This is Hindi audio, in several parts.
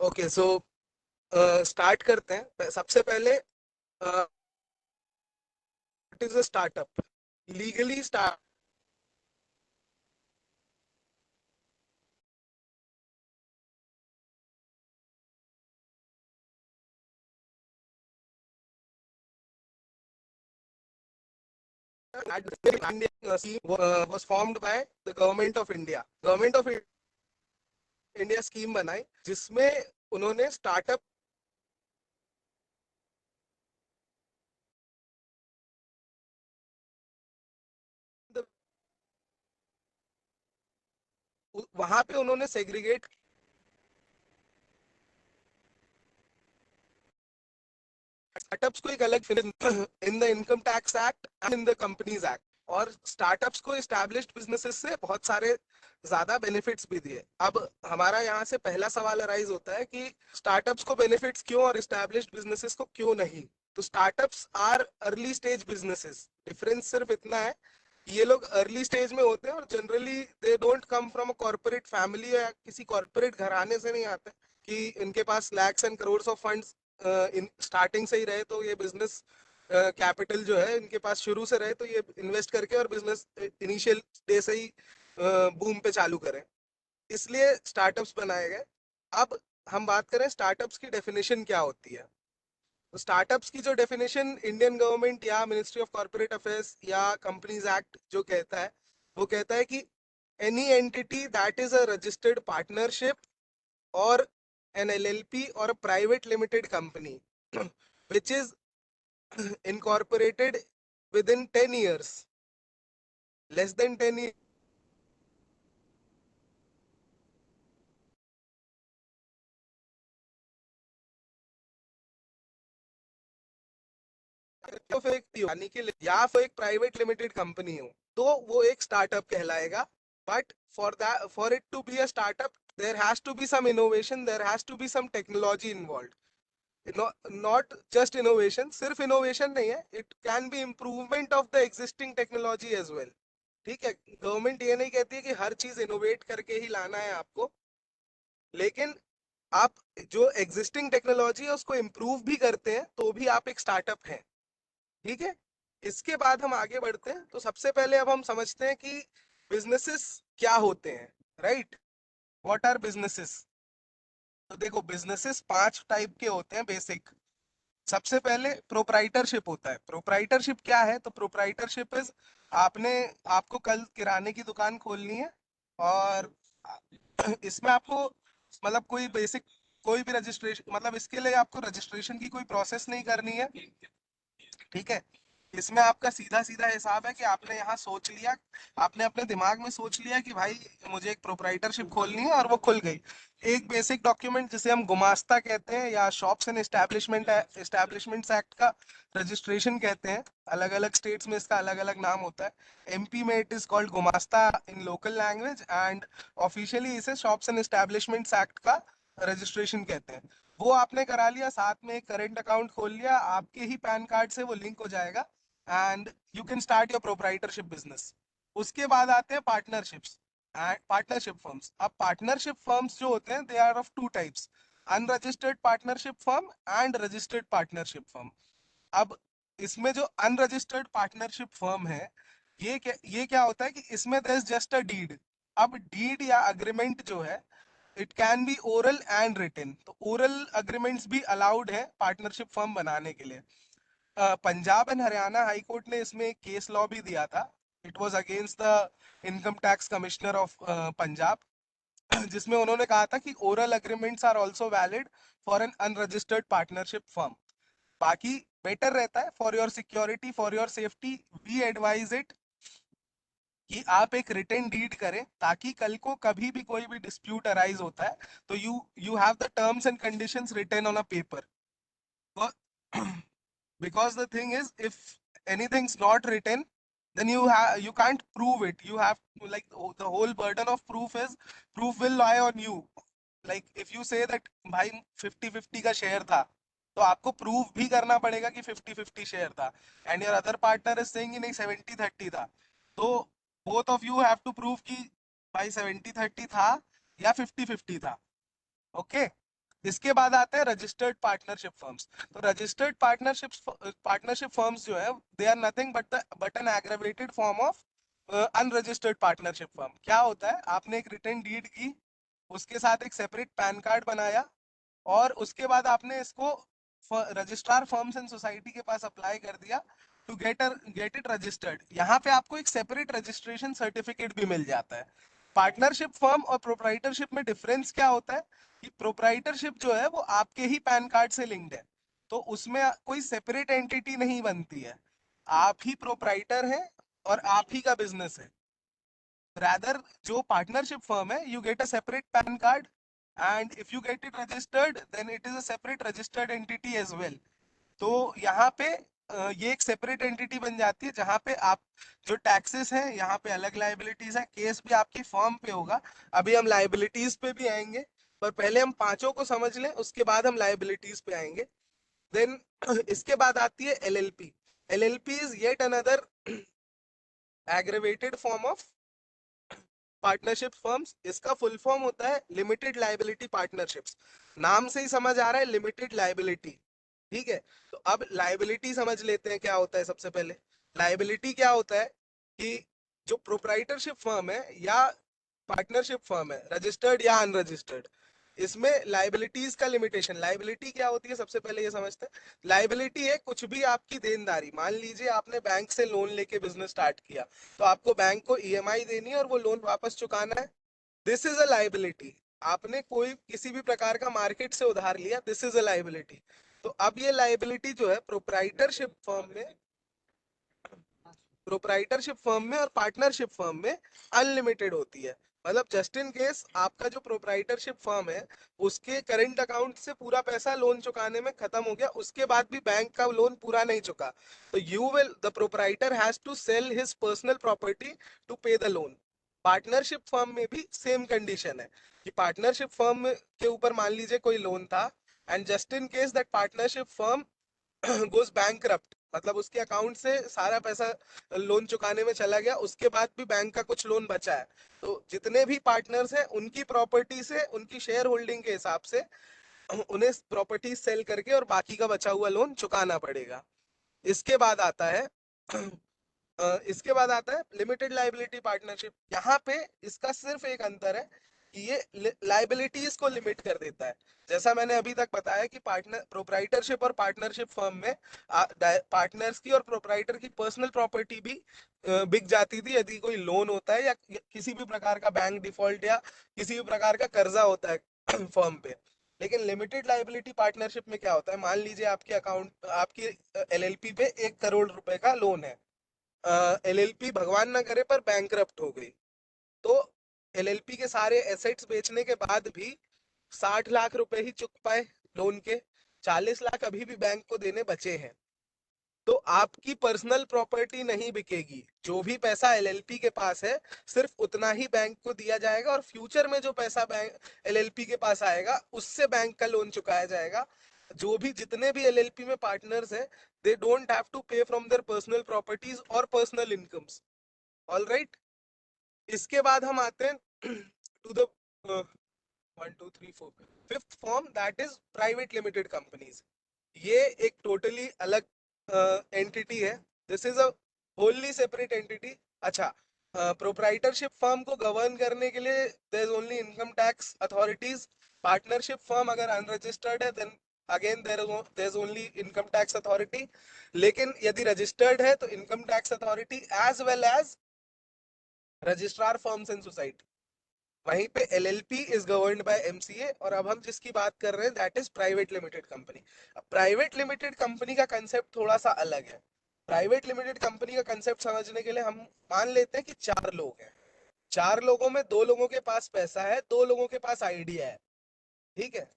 ओके, सो स्टार्ट करते हैं। सबसे पहले what is a startup? Legally start was formed by the government of India. Government of India scheme बनाई जिसमें उन्होंने स्टार्टअप वहां पे उन्होंने सेग्रीगेट स्टार्टअप्स को एक अलग in the income tax act and in the companies act. और स्टार्टअप्स को एस्टैब्लिश्ड बिजनेसेस से बहुत सारे ज्यादा बेनिफिट्स भी दिए। अब हमारा यहाँ से पहला सवाल अराइज होता है कि स्टार्टअप्स को बेनिफिट्स क्यों और एस्टैब्लिश्ड बिजनेसेस को क्यों नहीं? तो startups are early stage businesses. Difference सिर्फ इतना है, ये लोग अर्ली स्टेज में होते हैं और generally they don't come from a corporate family या किसी कॉर्पोरेट घराने से नहीं आते कि इनके पास lakhs and crore of funds in starting से ही रहे तो ये बिजनेस कैपिटल जो है इनके पास शुरू से रहे तो ये इन्वेस्ट करके और बिजनेस इनिशियल डे से ही बूम पे चालू करें। इसलिए स्टार्टअप्स बनाए गए। अब हम बात करें स्टार्टअप्स की डेफिनेशन क्या होती है। तो स्टार्टअप्स की जो डेफिनेशन इंडियन गवर्नमेंट या मिनिस्ट्री ऑफ कॉर्पोरेट अफेयर्स या कंपनीज एक्ट जो कहता है, वो कहता है कि any entity that is a registered partnership और an LLP or a private limited company which is incorporated within 10 years, less than 10 years of एक यानी कि या फिर एक प्राइवेट लिमिटेड कंपनी हो तो वो एक स्टार्टअप कहलाएगा। But for it to be a startup there has to be some innovation, there has to be some technology involve. Not just innovation, सिर्फ इनोवेशन नहीं है, it can be improvement of the existing technology as well. ठीक है, गवर्नमेंट ये नहीं कहती है कि हर चीज इनोवेट करके ही लाना है आपको, लेकिन आप जो एग्जिस्टिंग टेक्नोलॉजी है उसको इम्प्रूव भी करते हैं तो भी आप एक स्टार्टअप हैं। ठीक है, इसके बाद हम आगे बढ़ते हैं। तो सबसे पहले अब हम समझते हैं कि बिजनेसेस क्या होते हैं। Right, what are businesses? तो देखो, बिजनेसेस 5 टाइप के होते हैं बेसिक। सबसे पहले प्रोप्राइटरशिप होता है। प्रोप्राइटरशिप क्या है? तो प्रोप्राइटरशिप इज आपने आपको कल किराने की दुकान खोलनी है और इसमें आपको मतलब कोई बेसिक कोई भी रजिस्ट्रेशन, मतलब इसके लिए आपको रजिस्ट्रेशन की कोई प्रोसेस नहीं करनी है। ठीक है, इसमें आपका सीधा सीधा हिसाब है कि आपने यहाँ सोच लिया, आपने अपने दिमाग में सोच लिया कि भाई मुझे एक प्रोप्राइटरशिप खोलनी है और वो खुल गई। एक बेसिक डॉक्यूमेंट जिसे हम गुमास्ता कहते हैं या शॉप्स एंड एस्टैब्लिशमेंट्स एक्ट का रजिस्ट्रेशन कहते हैं। अलग अलग स्टेट्स में इसका अलग अलग नाम होता है। एमपी में it is called gumasta in local language and officially इसे शॉप्स एंड एस्टैब्लिशमेंट्स एक्ट का रजिस्ट्रेशन कहते हैं। वो आपने करा लिया, साथ में एक करेंट अकाउंट खोल लिया, आपके ही पैन कार्ड से वो लिंक हो जाएगा and you can start your proprietorship business. उसके बाद आते हैं पार्टनरशिप्स एंड पार्टनरशिप फर्म्स। अब पार्टनरशिप फर्म्स जो होते हैं they are of two types, unregistered partnership firm and registered partnership firm. अब इसमें जो अनरजिस्टर्ड पार्टनरशिप फर्म है, ये क्या होता है कि इसमें there is just a deed. अब डीड या अग्रीमेंट जो है, it can be oral and written. तो ओरल अग्रीमेंट्स भी अलाउड है पार्टनरशिप फर्म बनाने के लिए। Punjab and Haryana high court ने इसमें एक केस लॉ भी दिया था। It was against the income tax commissioner of Punjab, जिसमें उन्होंने कहा था कि oral agreements are also valid for an unregistered partnership firm. बाकी बेटर रहता है for your security, for your safety, we advise it कि आप एक रिटन डीड करें ताकि कल को कभी भी कोई भी डिस्प्यूट अराइज होता है तो you you have the terms and conditions written on a paper. because the thing is, if anything's not written, then you can't prove it. You have to, like, the whole burden of proof will lie on you. Like if you say that भाई 50-50 का शेयर था, तो आपको प्रूव भी करना पड़ेगा कि 50-50 शेयर था, and your other partner is saying नहीं 70-30 था। तो both of you have to prove कि भाई 70-30 था या 50-50 था। ओके, इसके बाद आते हैं रजिस्टर्ड पार्टनरशिप फर्म्स। तो रजिस्टर्ड पार्टनरशिप फर्म्स जो है, they are nothing but an aggravated form of unregistered partnership firm. क्या होता है, आपने एक रिटर्न डीड की, उसके साथ एक सेपरेट पैन कार्ड बनाया, और उसके बाद आपने इसको रजिस्ट्रार फर्म्स एंड सोसाइटी के पास अप्लाई कर दिया टू गेट इट रजिस्टर्ड। यहाँ पे आपको एक सेपरेट रजिस्ट्रेशन सर्टिफिकेट भी मिल जाता है। पार्टनरशिप फर्म और प्रोप्राइटरशिप में डिफरेंस क्या होता है कि प्रोप्राइटरशिप जो है वो आपके ही पैन कार्ड से लिंक्ड है, तो उसमें कोई सेपरेट एंटिटी नहीं बनती है, आप ही प्रोप्राइटर हैं और आप ही का बिजनेस है। rather जो पार्टनरशिप फर्म है, you get a separate PAN card, and if you get it registered then it is a separate registered entity as well। तो यहाँ पे ये एक सेपरेट एंटिटी बन जाती है, जहाँ पे आप जो टैक्सेस हैं, यहाँ पे अलग लाइबिलिटीज है, केस भी आपकी फर्म पे होगा। अभी हम लाइबिलिटीज पे भी आएंगे, पर पहले हम पांचों को समझ लें, उसके बाद हम लाइबिलिटीज पे आएंगे। देन इसके बाद आती है LLP. LLP is yet another aggravated form of partnership firms. इसका फुल फॉर्म होता है लिमिटेड लाइबिलिटी पार्टनरशिप्स। नाम से ही समझ आ रहा है लिमिटेड लाइबिलिटी, ठीक है। तो अब लाइबिलिटी समझ लेते हैं क्या होता है। सबसे पहले लाइबिलिटी क्या होता है कि जो प्रोप्राइटरशिप फर्म है या पार्टनरशिप फर्म है, रजिस्टर्ड या अनरजिस्टर्ड, इसमें लाइबिलिटीज का लिमिटेशन। लाइबिलिटी क्या होती है, सबसे पहले ये समझते हैं। लाइबिलिटी है कुछ भी आपकी देनदारी। मान लीजिए आपने बैंक से लोन लेके बिजनेस स्टार्ट किया, तो आपको बैंक को ईएमआई देनी है और वो लोन वापस चुकाना है। This is a liability. आपने कोई किसी भी प्रकार का मार्केट से उधार लिया, दिस इज अ लाइबिलिटी। तो अब ये लाइबिलिटी जो है प्रोप्राइटरशिप फर्म में और पार्टनरशिप फर्म में अनलिमिटेड होती है। मतलब जस्ट इन केस आपका जो प्रोप्राइटरशिप फर्म है, उसके करंट अकाउंट से पूरा पैसा लोन चुकाने में खत्म हो गया, उसके बाद भी बैंक का लोन पूरा नहीं चुका, तो you will the proprietor has to sell his personal property to pay the loan. Partnership firm में भी सेम कंडीशन है कि पार्टनरशिप फर्म के ऊपर मान लीजिए कोई लोन था, and just in case that partnership firm goes bankrupt, मतलब उसके अकाउंट से सारा पैसा लोन चुकाने में चला गया, उसके बाद भी बैंक का कुछ लोन बचा है, तो जितने भी पार्टनर्स हैं उनकी प्रॉपर्टी से, उनकी शेयर होल्डिंग के हिसाब से उन्हें प्रॉपर्टी सेल करके और बाकी का बचा हुआ लोन चुकाना पड़ेगा। इसके बाद आता है लिमिटेड लाइबिलिटी पार्टनरशिप। यहाँ पे इसका सिर्फ एक अंतर है कि ये लाइबिलिटीज को लिमिट कर देता है। जैसा मैंने अभी तक बताया कि पार्टनर प्रोप्राइटरशिप और पार्टनरशिप फर्म में पार्टनर्स की और प्रोप्राइटर की पर्सनल प्रॉपर्टी भी बिक जाती थी यदि कोई लोन होता है या किसी भी प्रकार का बैंक डिफॉल्ट या किसी भी प्रकार का कर्जा होता है फर्म पे। लेकिन लिमिटेड लाइबिलिटी पार्टनरशिप में क्या होता है, मान लीजिए आपके अकाउंट, आपकी एलएलपी पे 1 करोड़ रुपए का लोन है, एलएलपी भगवान ना करे पर बैंकरप्ट हो गई, तो एलएलपी के सारे एसेट्स बेचने के बाद भी 60 लाख रुपए ही चुक पाए लोन के, 40 लाख अभी भी बैंक को देने बचे हैं। तो आपकी पर्सनल प्रॉपर्टी नहीं बिकेगी, जो भी पैसा एलएलपी के पास है सिर्फ उतना ही बैंक को दिया जाएगा, और फ्यूचर में जो पैसा बैंक एलएलपी के पास आएगा उससे बैंक का लोन चुकाया जाएगा। जो भी जितने भी एलएलपी में पार्टनर्स हैं, they don't have to pay from their personal properties और पर्सनल इनकम्स। All right. इसके बाद हम आते हैं to the 1 2 3 4 fifth form, that is private limited companies. ये एक टोटली अलग एंटिटी है। This is a wholly separate entity. अच्छा, प्रोप्राइटरशिप फर्म को गवर्न करने के लिए there is only income tax authorities. Partnership firm अगर अनरजिस्टर्ड है then again there is only income tax authority. लेकिन यदि रजिस्टर्ड है तो income tax authority as well as registrar firms and society. वहीं पे LLP is governed by MCA. और अब हम जिसकी बात कर रहे हैं that is private limited company. Private limited company का कंसेप्ट थोड़ा सा अलग है। प्राइवेट लिमिटेड कंपनी का कंसेप्ट समझने के लिए हम मान लेते हैं कि 4 लोग हैं। 4 लोगों में 2 लोगों के पास पैसा है, 2 लोगों के पास आइडिया है, ठीक है।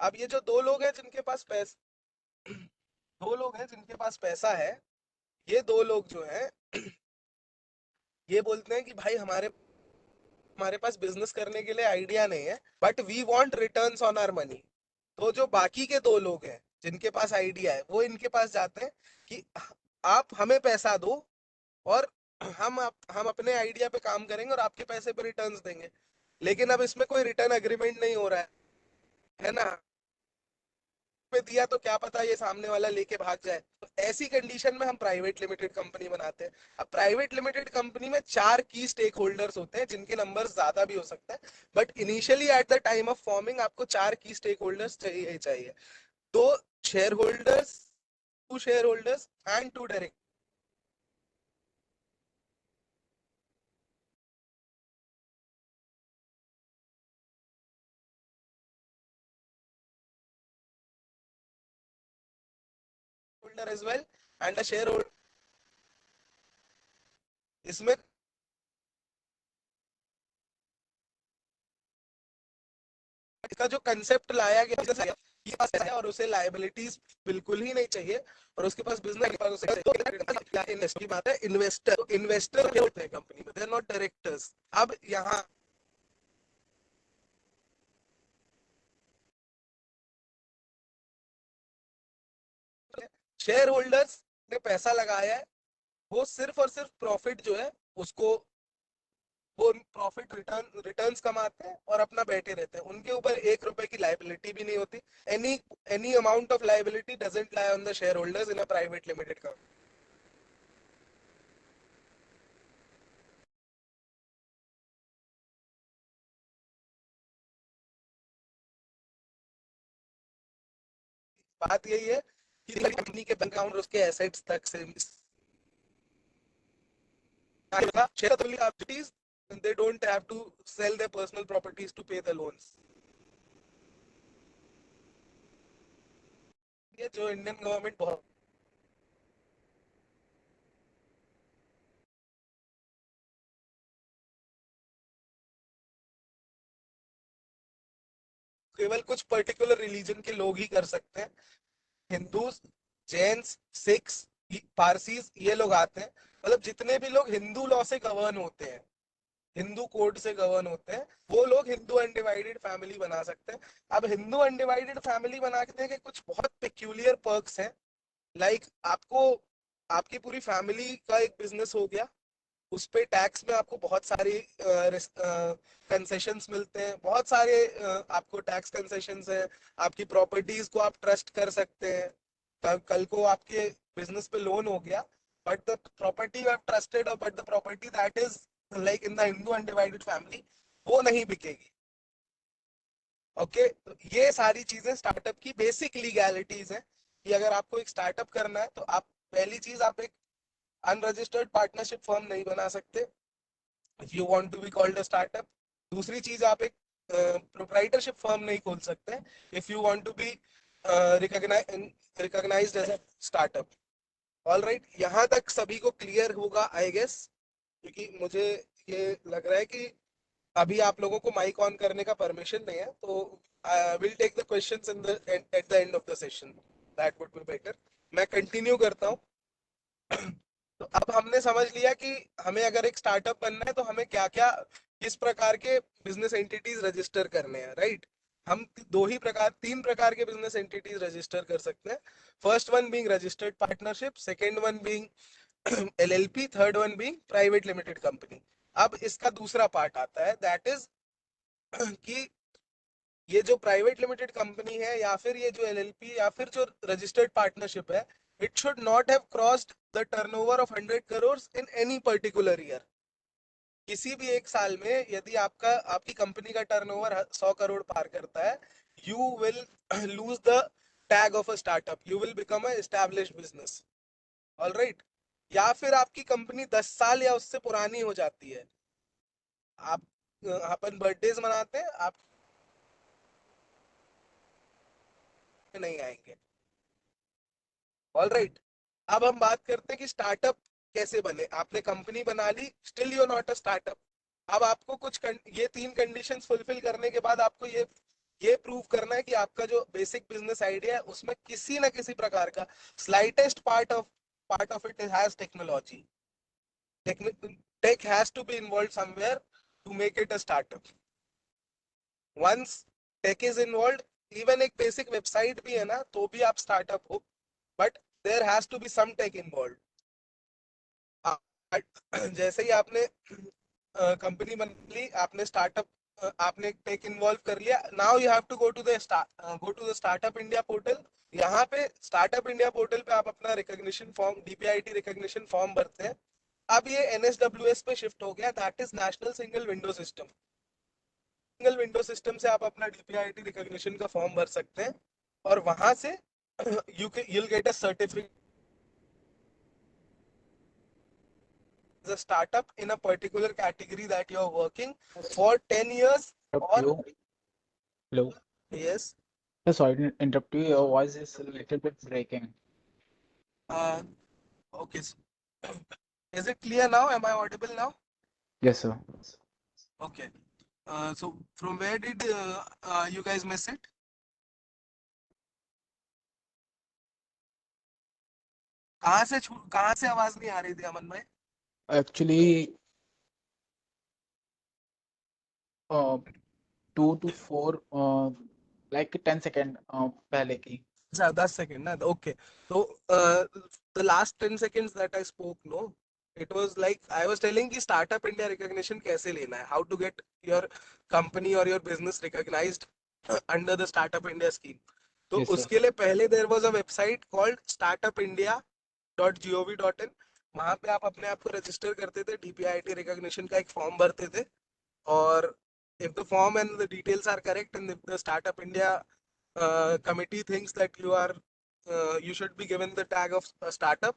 अब ये जो 2 लोग हैं जिनके पास पैसा 2 लोग हैं जिनके पास पैसा है, ये 2 लोग जो है ये बोलते हैं कि भाई हमारे हमारे पास बिजनेस करने के लिए आइडिया नहीं है, but we want returns on our money. तो जो बाकी के 2 लोग हैं जिनके पास आइडिया है, वो इनके पास जाते हैं कि आप हमें पैसा दो और हम अपने आइडिया पे काम करेंगे और आपके पैसे पे रिटर्न्स देंगे। लेकिन अब इसमें कोई रिटर्न एग्रीमेंट नहीं हो रहा है ना। पे दिया तो क्या पता ये सामने वाला लेके भाग जाए, तो ऐसी कंडीशन में हम प्राइवेट लिमिटेड कंपनी बनाते हैं। अब प्राइवेट लिमिटेड कंपनी में 4 की स्टेक होल्डर्स होते हैं, जिनके नंबर ज्यादा भी हो सकते हैं, but initially at the time of forming आपको 4 की स्टेक होल्डर्स चाहिए ही चाहिए। दो share holders, 2 share holders and 2 direct. Holder as well and a share holder. इसमें इसका जो कंसेप्ट लाया गया ये पास है और उसे लायबिलिटीज बिल्कुल ही नहीं चाहिए, और उसके पास बिजनेस की बात है। इन्वेस्टर इन्वेस्टर क्या होते हैं कंपनी में, दे आर नॉट डायरेक्टर्स। अब यहाँ शेयर होल्डर्स ने पैसा लगाया है, वो सिर्फ और सिर्फ प्रॉफिट जो है उसको, वो प्रॉफिट रिटर्न्स कमाते हैं और अपना बैठे रहते हैं, उनके ऊपर 1 रुपए की लाइबिलिटी भी नहीं होती। Any any amount of liability doesn't lie on the share holders in a private limited company. बात यही है कि कंपनी के बैंक अकाउंट उसके एसेट्स तक से they don't have to sell their personal properties to pay the loans। ये जो इंडियन गवर्नमेंट बहुत केवल कुछ पर्टिकुलर रिलीजन के लोग ही कर सकते हैं। हिंदूज, जैन्स, सिख्स, पारसीज, ये लोग आते हैं। मतलब जितने भी लोग हिंदू लॉ से गवर्न होते हैं, हिंदू कोड से गवर्न होते हैं, वो लोग हिंदू अनडिवाइडेड फैमिली बना सकते हैं। अब हिंदू अनडिवाइडेड फैमिली बनाने के कुछ बहुत पेक्यूलियर पर्क्स हैं। लाइक आपको, आपकी पूरी फैमिली का एक बिजनेस हो गया, उस पे टैक्स में आपको बहुत सारी कंसेशंस मिलते हैं, बहुत सारे आपको टैक्स कंसेशंस हैं। आपकी प्रॉपर्टीज को आप ट्रस्ट कर सकते हैं। कल को आपके बिजनेस पे लोन हो गया, but the property you have trusted, और but the property that is like in the Hindu undivided family, वो नहीं बिकेगी। ओके, तो ये सारी चीजें स्टार्टअप की बेसिक लीगैलिटीज हैं कि अगर आपको एक स्टार्टअप करना है तो आप, पहली चीज, आप एक अनरजिस्टर्ड पार्टनरशिप फर्म नहीं बना सकते if you want to be called a startup. दूसरी चीज, आप एक प्रोप्राइटरशिप फर्म नहीं खोल सकते if you want to be recognised as a startup. All right, यहाँ तक सभी को क्लियर होगा आई गेस, क्योंकि मुझे ये लग रहा है कि अभी आप लोगों को माइक ऑन करने का परमिशन नहीं है, तो will take the questions in the at the end of the session, that would be better. मैं कंटिन्यू करता हूँ। तो अब हमने समझ लिया कि हमें अगर एक स्टार्टअप बनना है तो हमें क्या क्या, किस प्रकार के बिजनेस एंटिटीज रजिस्टर करने हैं, राइट। हम दो ही प्रकार, 3 प्रकार के बिजनेस एंटिटीज रजिस्टर कर सकते हैं। First one being registered partnership, second one being LLP, third one being private limited company. अब इसका दूसरा पार्ट आता है, दैट इज कि ये जो प्राइवेट लिमिटेड कंपनी है या फिर ये जो एलएलपी या फिर जो रजिस्टर्ड पार्टनरशिप है, it should not have crossed the turnover of 100 crore in any particular year. किसी भी एक साल में यदि आपका, आपकी कंपनी का टर्नओवर 100 करोड़ पार करता है, you will lose the tag of a startup, you will become a established business. All right, या फिर आपकी कंपनी 10 साल या उससे पुरानी हो जाती है, आप, अपन बर्थडेज मनाते हैं, आप नहीं आएंगे। ऑल राइट, अब हम बात करते हैं कि स्टार्टअप कैसे बने। आपने कंपनी बना ली, still you not a startup. अब आपको ये 3 कंडीशंस फुलफिल करने के बाद आपको ये प्रूव करना है कि आपका जो बेसिक बिजनेस आइडिया है उसमें किसी ना किसी प्रकार का slightest part of it has technology. Tech has to be involve somewhere to make it a startup. Once tech is involve, even एक बेसिक वेबसाइट भी है ना, तो भी आप स्टार्टअप हो, but there has to be some tech involve. जैसे ही आपने कंपनी बन ली, आपने स्टार्टअप, आपने टेक इन्वॉल्व कर लिया, now you have to go to the startup India portal यहाँ पे स्टार्टअप इंडिया पोर्टल पे आप अपना recognition form, DPIT recognition form भरते हैं। अब ये एनएसडब्ल्यूएस पे शिफ्ट हो गया, that is national single window system. Single window system से आप अपना डीपीआईटी रिकॉग्निशन का फॉर्म भर सकते हैं और वहां से you'll get a certificate as a startup in a particular category that you're working for 10 years Interrupt or you. Hello. yes. Sorry to interrupt you. Your voice is a little bit breaking. uh, okay, is it clear now? Am I audible now? Yes, sir. Okay. So from where did you guys miss it? कहाँ से आवाज नहीं आ रही थी अमन भाई? Actually, 2 to 4, like 10 second पहले की. अच्छा 10 सेकेंड ना, ओके। तो the last 10 seconds that I spoke, no, it was like I was telling कि स्टार्टअप इंडिया रिकॉग्निशन कैसे लेना है, how to get your company और your business recognised under the startup India scheme. तो Yes, sir. उसके लिए पहले there was a website called startupindia.gov.in। वहां पे आप अपने आप को रजिस्टर करते थे, डीपीआईटी रिकॉग्निशन का एक फॉर्म भरते थे, और if the form and the details are correct and if the startup india committee thinks that you should be given the tag of a startup,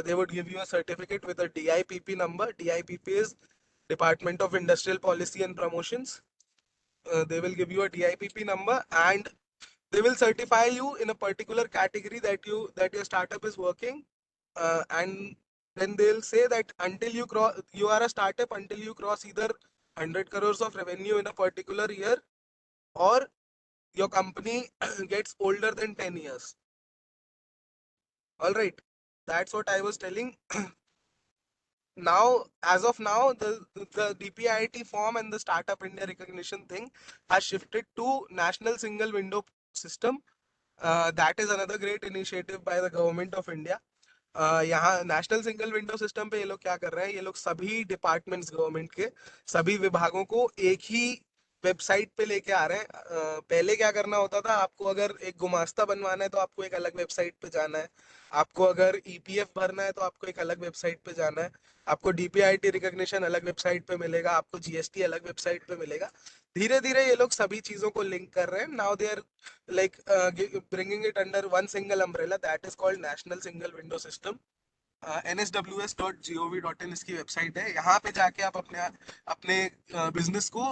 they would give you a certificate with a DIPP number. DIPP is Department of Industrial Policy and Promotions. They will give you a DIPP number and they will certify you in a particular category that your startup is working, and then they'll say that until you are a startup until you cross either 100 crores of revenue in a particular year, or your company gets older than 10 years. All right, that's what I was telling. Now, as of now, the DPIIT form and the Startup India recognition thing has shifted to National Single Window System. That is another great initiative by the government of India. यहाँ नेशनल सिंगल विंडो सिस्टम पे ये लोग क्या कर रहे हैं, ये लोग सभी डिपार्टमेंट्स गवर्नमेंट के सभी विभागों को एक ही वेबसाइट पे लेके आ रहे हैं। पहले क्या करना होता था, आपको अगर एक गुमास्ता बनवाना है तो आपको एक अलग वेबसाइट पे जाना है, आपको अगर ईपीएफ भरना है तो आपको एक अलग वेबसाइट पे जाना है, आपको डीपीआईटी रिकॉग्निशन अलग वेबसाइट पे मिलेगा, आपको जीएसटी अलग वेबसाइट पे मिलेगा। धीरे धीरे ये लोग सभी चीजों को लिंक कर रहे हैं। Now they are like bringing it under one single umbrella, that is called National Single Window System. nsws.gov.in इसकी वेबसाइट है। यहाँ पे जाके आप अपने अपने बिजनेस को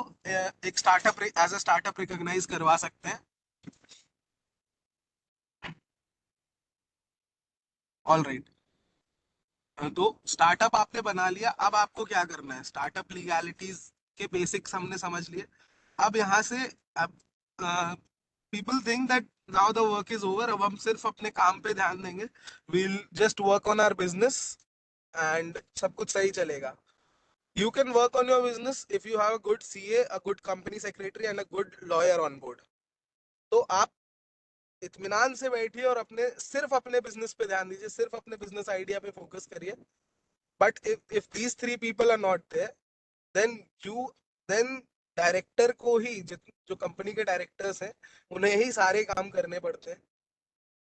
एक startup as a startup recognise करवा सकते हैं। ऑल राइट, तो स्टार्टअप आपने बना लिया, अब आपको क्या करना है, स्टार्टअप लीगैलिटीज के बेसिक्स हमने समझ लिए। अब यहाँ से अब people think that now the work is over, अब हम सिर्फ अपने काम पे ध्यान देंगे, we'll just work on our business and सब कुछ सही चलेगा। You can work on your business if you have a good CA, a good company secretary and a good lawyer on board. तो आप इत्मीनान से बैठिए और अपने सिर्फ अपने बिजनेस पे ध्यान दीजिए, सिर्फ अपने बिजनेस आइडिया पे फोकस करिए। But if these three people are not there, then you then director को ही, जो कंपनी के डायरेक्टर्स हैं, उन्हें ही सारे काम करने पड़ते हैं,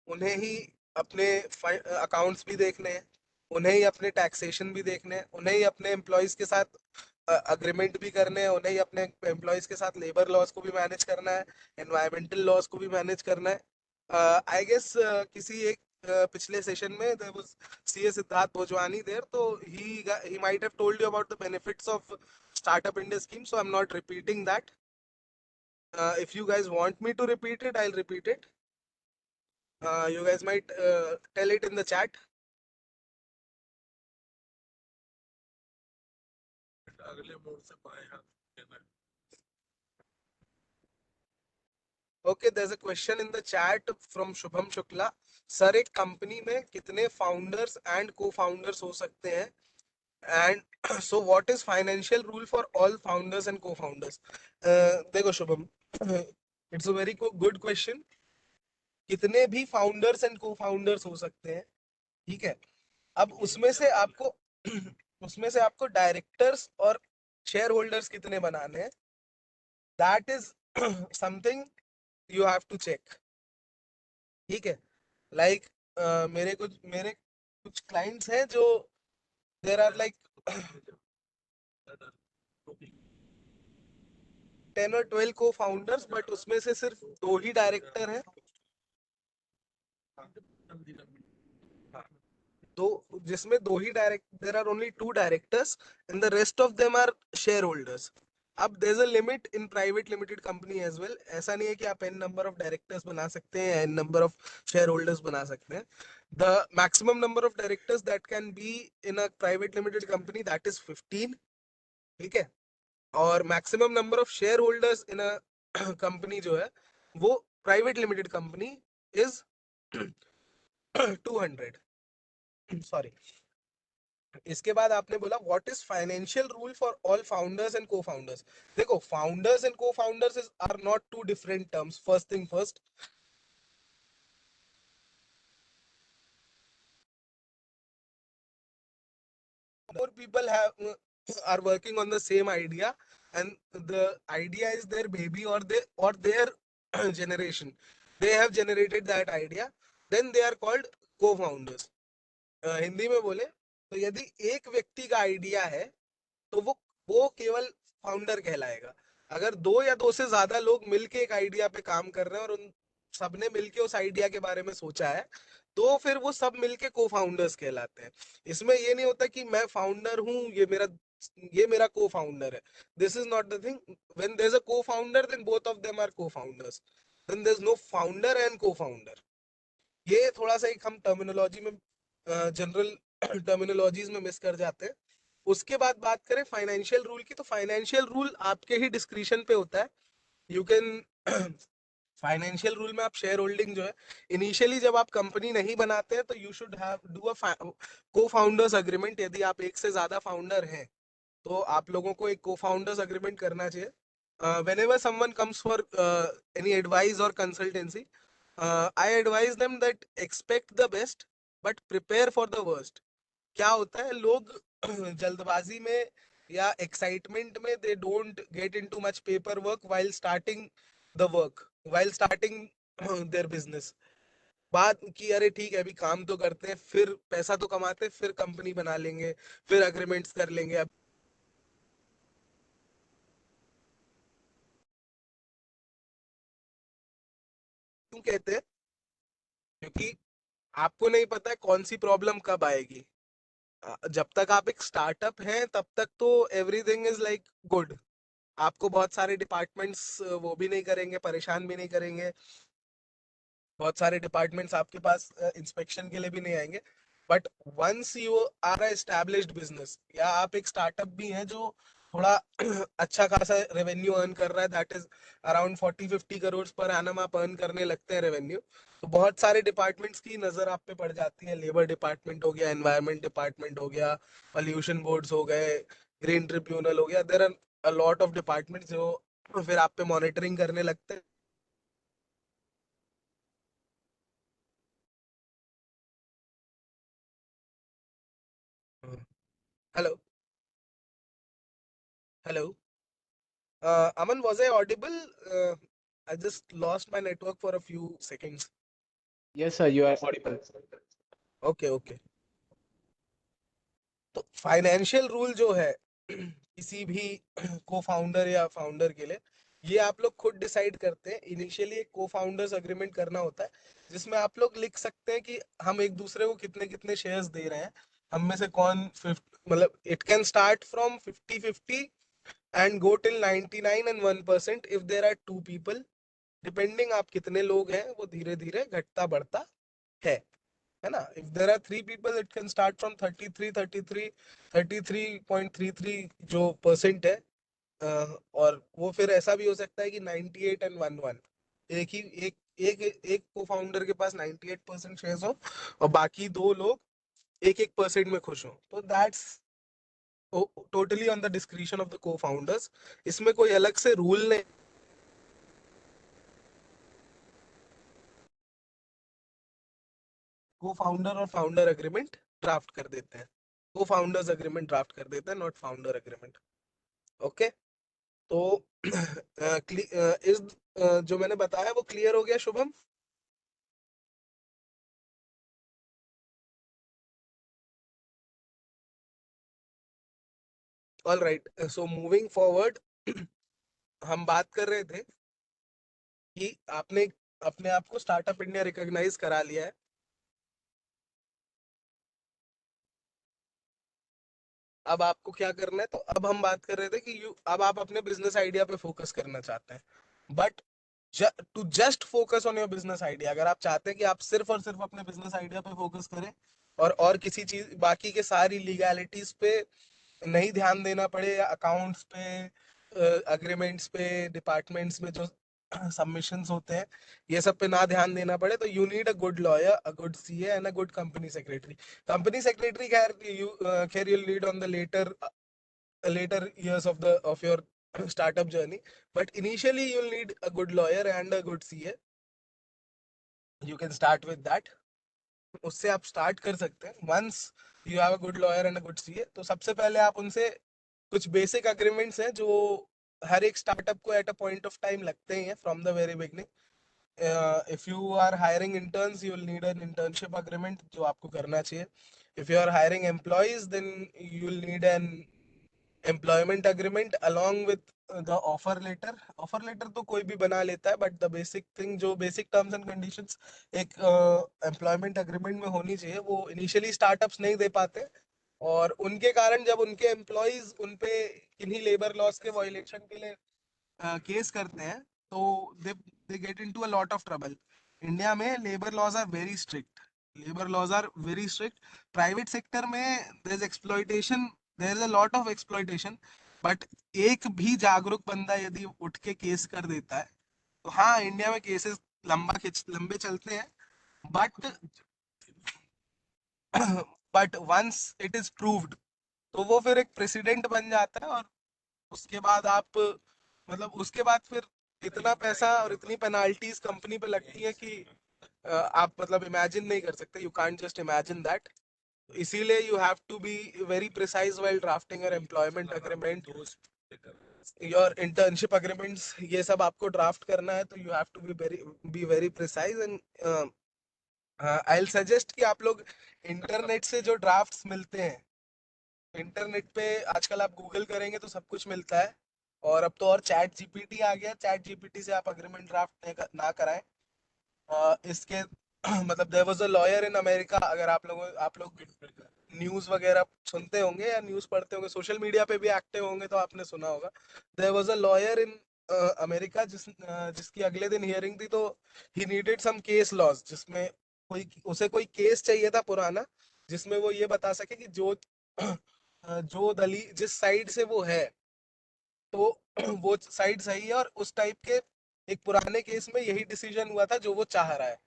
उन्हें ही अपने अकाउंट्स भी देखने हैं, उन्हें ही अपने टैक्सेशन भी देखने हैं, उन्हें ही अपने एम्प्लॉयज के साथ अग्रीमेंट भी करने हैं, उन्हें ही अपने एम्प्लॉयज के साथ लेबर लॉज को भी मैनेज करना है, एनवायरमेंटल लॉज को भी मैनेज करना है। आई गेस किसी एक पिछले सेशन में there was CA Siddharth Bhojwani there, तो he might have told you about the benefits of startup India scheme, so I am not repeating that. If you guys want me to repeat it, I'll repeat it. You guys might tell it in the chat. Okay, there's a question in the chat from Shubham Shukla. Sir एक कंपनी में कितने फाउंडर्स एंड को फाउंडर्स हो सकते हैं, and so what is financial rule for all founders and co founders? देखो Shubham, it's a very good question. कितने भी फाउंडर्स एंड को फाउंडर्स हो सकते हैं, ठीक है। अब उसमें से आपको उसमें से आपको डायरेक्टर्स और शेयर होल्डर्स कितने बनाने हैं, that is something you have to check. ठीक है। लाइक मेरे कुछ क्लाइंट्स हैं जो देर आर लाइक 10 और 12 को फाउंडर्स, बट उसमें से सिर्फ 2 ही डायरेक्टर हैं। हाँ, दो, जिसमें 2 ही direct, there are only 2 directors and the rest of them are share holders. अब there is a limit in private limited company as well. ऐसा नहीं है कि आप एन नंबर ऑफ डायरेक्टर्स बना सकते हैं, an number of share holders बना सकते हैं। The maximum number of directors that can be in a private limited company, that is 15। ठीक है। और maximum number of share holders in a company जो है, वो private limited company is 200। Sorry. इसके बाद आपने बोला what is financial rule for all founders and co founders. देखो, founders and co founders are not to different terms. First thing first, more people have are working on the same idea, and the idea is their baby, or their generation. They have generated that idea, then they are called co-founders. Hindi में बोले तो यदि एक व्यक्ति का आइडिया है तो वो केवल फाउंडर कहलाएगा। अगर दो या दो से ज्यादा लोग मिलके एक आइडिया पे काम कर रहे हैं और उन सबने मिलके उस आइडिया के बारे में सोचा है, तो फिर वो सब मिलके को फाउंडर्स कहलाते हैं। इसमें ये नहीं होता कि मैं फाउंडर हूँ, ये मेरा को फाउंडर है। This is not the thing. When there is a co founder, then both of them are co founders. Then there is no founder and co founder. ये थोड़ा सा एक हम टर्मिनोलॉजी में, जनरल टर्मिनोलॉजीज में मिस कर जाते हैं। उसके बाद बात करें फाइनेंशियल रूल की, तो फाइनेंशियल रूल आपके ही डिस्क्रिशन पे होता है। यू कैन फाइनेंशियल रूल में आप शेयर होल्डिंग जो है, इनिशियली जब आप कंपनी नहीं बनाते हैं तो you should have do a को फाउंडर्स अग्रीमेंट। यदि आप एक से ज्यादा फाउंडर हैं तो आप लोगों को एक को फाउंडर्स अग्रीमेंट करना चाहिए। whenever someone comes for any advice or consultancy, I advise them that expect the best but prepare for the worst। क्या होता है, लोग जल्दबाजी में या एक्साइटमेंट में they don't get into much paper work while starting the work, while starting their business. बात की अरे ठीक है, अभी काम तो करते हैं, फिर पैसा तो कमाते हैं, फिर कंपनी बना लेंगे, फिर अग्रीमेंट्स कर लेंगे। अब क्यों कहते हैं? क्योंकि आपको नहीं पता है कौन सी प्रॉब्लम कब आएगी। जब तक आप एक स्टार्टअप हैं तब तक तो एवरीथिंग इज लाइक गुड। आपको बहुत सारे डिपार्टमेंट्स वो भी नहीं करेंगे, परेशान भी नहीं करेंगे। बहुत सारे डिपार्टमेंट्स आपके पास इंस्पेक्शन के लिए भी नहीं आएंगे। But once you are established business, या आप एक स्टार्टअप भी हैं जो थोड़ा अच्छा खासा रेवेन्यू अर्न कर रहा है, that is around 40-50 crore per annum आप अर्न करने लगते हैं रेवेन्यू, तो बहुत सारे डिपार्टमेंट्स की नजर आप पे पड़ जाती है। लेबर डिपार्टमेंट हो गया, एनवायरमेंट डिपार्टमेंट हो गया, पॉल्यूशन बोर्ड्स हो गए, ग्रीन ट्रिब्यूनल हो गया। There are a lot of departments जो फिर आप पे मॉनिटरिंग करने लगते हैं। Hello, hello. Aman, was I audible? I just lost my network for a few seconds. Yes, sir, you are audible. Okay, okay. तो फाइनेंशियल रूल जो है किसी भी को फाउंडर या फाउंडर के लिए, ये आप लोग खुद डिसाइड करते हैं। इनिशियली एक को फाउंडर्स अग्रीमेंट करना होता है, जिसमें आप लोग लिख सकते हैं कि हम एक दूसरे को कितने कितने शेयर्स दे रहे हैं। हम में से कौन 50, मतलब it can start from 50-50 and go till 99 and 1% if there are 2 people। Depending आप कितने लोग हैं, वो धीरे धीरे घटता बढ़ता है ना। If there are 3 people it can start from 33 जो परसेंट है। और वो फिर ऐसा भी हो सकता है कि 98 and 11, एक ही एक एक एक को फाउंडर के पास 98% शेयर्स हो और बाकी दो लोग एक एक परसेंट में खुश हो, तो that's totally on the discretion of the को फाउंडर्स। इसमें कोई अलग से रूल नहीं। को फाउंडर और फाउंडर एग्रीमेंट ड्राफ्ट कर देते हैं, को फाउंडर्स एग्रीमेंट ड्राफ्ट कर देते हैं, नॉट फाउंडर एग्रीमेंट। ओके। तो इस जो मैंने बताया वो क्लियर हो गया Shubham? All right, so moving forward हम बात कर रहे थे कि आपने अपने आप को स्टार्टअप इंडिया रिकॉग्नाइज करा लिया है। अब आपको क्या करना है, तो अब हम बात कर रहे थे कि अब आप अपने बिजनेस आइडिया पे फोकस करना चाहते हैं, but to just focus on your business idea, अगर आप चाहते हैं कि आप सिर्फ और सिर्फ अपने बिजनेस आइडिया पे फोकस करें और किसी चीज बाकी के सारी लीगैलिटीज पे नहीं ध्यान देना पड़े, या अकाउंट्स पे, अग्रीमेंट्स पे, डिपार्टमेंट्स में जो सबमिशंस होते हैं, ये सब पे ना ध्यान देना पड़े, तो you need a good lawyer, a good CA and a good company secretary. Company secretary खैर you'll need on the later years of the of your startup journey, but initially you'll need a good lawyer and a good CA. You can start with that. उससे आप स्टार्ट कर सकते हैं। Once you have a good lawyer and a good CA, तो सबसे पहले आप उनसे कुछ बेसिक अग्रीमेंट्स हैं जो हर एक स्टार्टअप को at a point of time लगते ही हैं from the very beginning. If you are hiring interns you will need an internship agreement जो आपको करना चाहिए। If you are hiring employees then you will need an employment agreement along with the offer letter. Offer letter तो कोई भी बना लेता है, बट द बेसिक थिंग, जो बेसिक टर्म्स एंड कंडीशंस एक एम्प्लॉयमेंट अग्रीमेंट में होनी चाहिए, वो इनिशियली स्टार्टअप्स नहीं दे पाते, और उनके कारण जब उनके एम्प्लॉयज उन पे किन्हीं लेबर लॉस के वायलेशन के लिए केस करते हैं, तो they get into a lot of trouble. India में labour laws are very strict, labour laws are very strict. Private sector में there is exploitation, there is a lot of exploitation, but एक भी जागरूक बंदा यदि उठ के केस कर देता है, तो हाँ, इंडिया में केसेस लंबे चलते हैं, but but once it is proved, तो वो फिर एक प्रेसिडेंट बन जाता है, और उसके बाद आप, मतलब उसके बाद फिर इतना पैसा और इतनी पेनाल्टीज कंपनी पे लगती है कि आप मतलब इमेजिन नहीं कर सकते, you can't just imagine that. इसीलिए you have to be very precise while drafting your employment agreement, your internship agreements, ये सब आपको ड्राफ्ट करना है, तो you have to be very precise. And I will suggest कि आप लोग इंटरनेट से जो ड्राफ्ट्स मिलते हैं, इंटरनेट पे आजकल आप गूगल करेंगे तो सब कुछ मिलता है, और अब तो और चैट जीपीटी आ गया, चैट जीपीटी से आप अग्रीमेंट ड्राफ्ट ना कराएं। इसके मतलब there was a lawyer in America, अगर आप लोग न्यूज़ वगैरह सुनते होंगे या न्यूज़ पढ़ते होंगे, सोशल मीडिया पे भी एक्टिव होंगे, तो आपने सुना होगा। There was a lawyer in America जिसकी अगले दिन हियरिंग थी, तो he needed some case laws, जिसमें कोई केस चाहिए था पुराना, जिसमें वो ये बता सके कि जो दली जिस साइड से वो है, तो वो साइड सही है, और उस टाइप के एक पुराने केस में यही डिसीजन हुआ था जो वो चाह रहा है।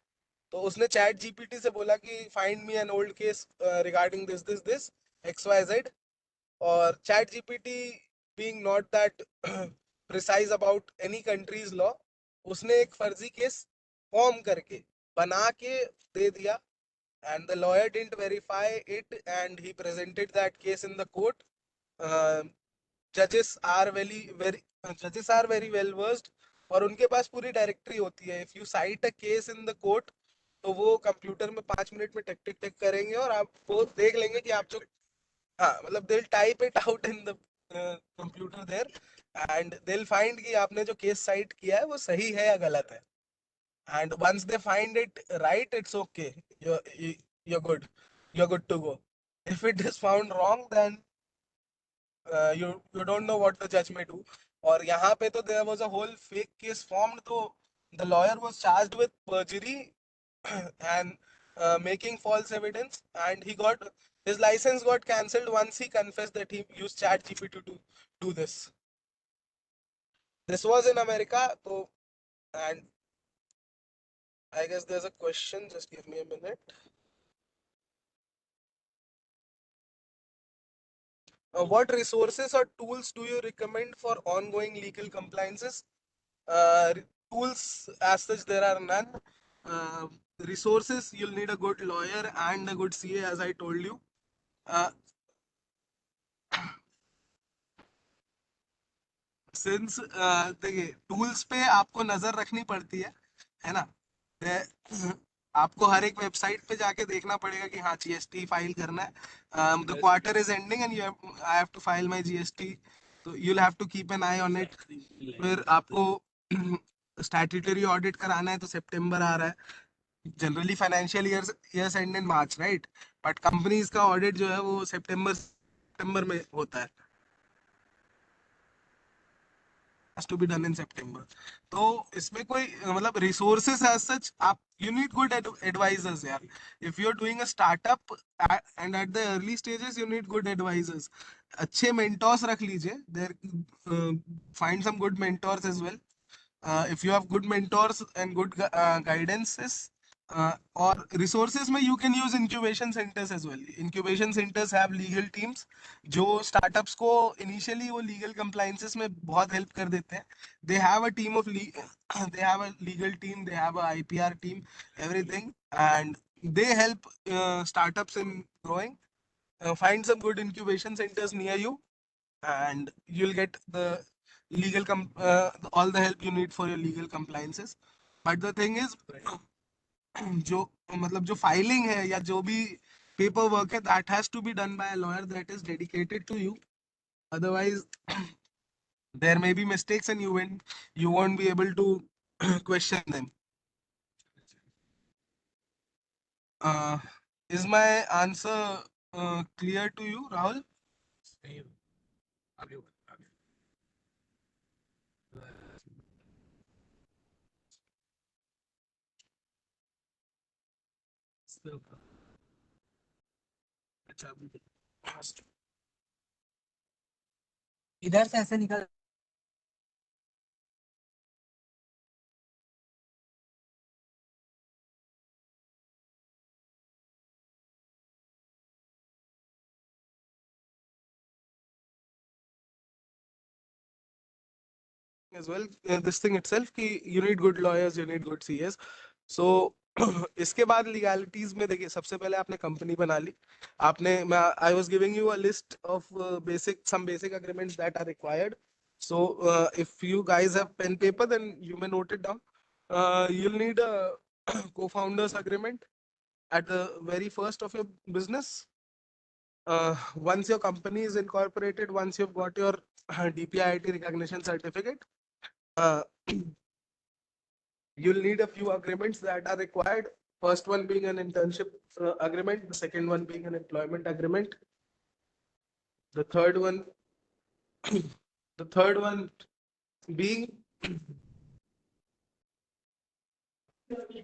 तो उसने चैट जीपीटी से बोला कि find me an old case regarding this X Y Z, और chat GPT being not that precise about any country's law, उसने एक फर्जी केस फॉर्म करके बना के दे दिया, and the lawyer didn't verify it, and he presented that case in the court. uh, judges are very well versed, और उनके पास पूरी डायरेक्टरी होती है। If you site a case in the court, तो वो कंप्यूटर में 5 मिनट में टिक टिक टिक करेंगे, और आप वो देख लेंगे कि आप जो, हाँ मतलब they'll type it out in the computer there, and they'll find कि आपने जो केस साइट किया है वो सही है या गलत है। And once they find it right, it's okay, you're good, you're good to go. If it is found wrong, then you don't know what the judge may do. और यहाँ पे तो there was a whole fake case formed, तो the lawyer was charged with perjury and making false evidence, and his license got cancelled once he confessed that he used chat gpt to do this was in America. So, and I guess there's a question, just give me a minute. What resources or tools do you recommend for ongoing legal compliances? Uh, Tools as such, there are none. Uh, Resources, you'll need a good lawyer and a good CA, as I told you. Since देखिए, टूल्स पे आपको नजर रखनी पड़ती है ना? आपको हर एक वेबसाइट पे जाके देखना पड़ेगा कि हाँ जीएसटी फाइल करना है, the quarter is ending and I have to file my GST, तो you have to keep an eye on it. फिर आपको स्टैट्यूटरी ऑडिट कराना है, तो सितंबर आ रहा है। Generally financial years and in March, right? But companies का ऑडिट जो है वो सितंबर में होता है, has to be done in September। तो इसमें कोई मतलब रिसोर्सेस एज सच, आप यू नीड गुड एडवाइजर्स यार। If you are doing a startup and at the early stages, you need good advisers. अच्छे मेंटोर्स रख लीजिए there, find some good mentors as well. If you have good mentors and good guidances, और resources में you can use incubation centers as well. Incubation centers have legal teams जो startups को initially वो legal compliances में बहुत help कर देते हैं। They have a team of they have a legal team, they have a IPR team, everything, and they help startups in growing. Find some good incubation centers near you, and you'll get the all the help you need for your legal compliances। but the thing is, जो मतलब जो फाइलिंग है या जो भी पेपर वर्क है, that has to be done by a lawyer that is dedicated to you. otherwise there may be mistakes and you won't be able to question them। uh, is my answer clear to you, Rahul? अच्छा, इधर से ऐसे निकल। as well, this thing itself कि you need good lawyers, you need good CAs। so इसके बाद लीगैलिटीज में देखिए, सबसे पहले आपने कंपनी बना ली, आपने मैं I was giving you a list of basic agreements that are required. so if you guys have pen paper, then you may note it down। you'll need a co-founders agreement at the very first of your business। once your company is incorporated, once you've got your DPIIT recognition certificate, uh, you'll need a few agreements that are required. First one being an internship agreement, the second one being an employment agreement, the third one, the third one being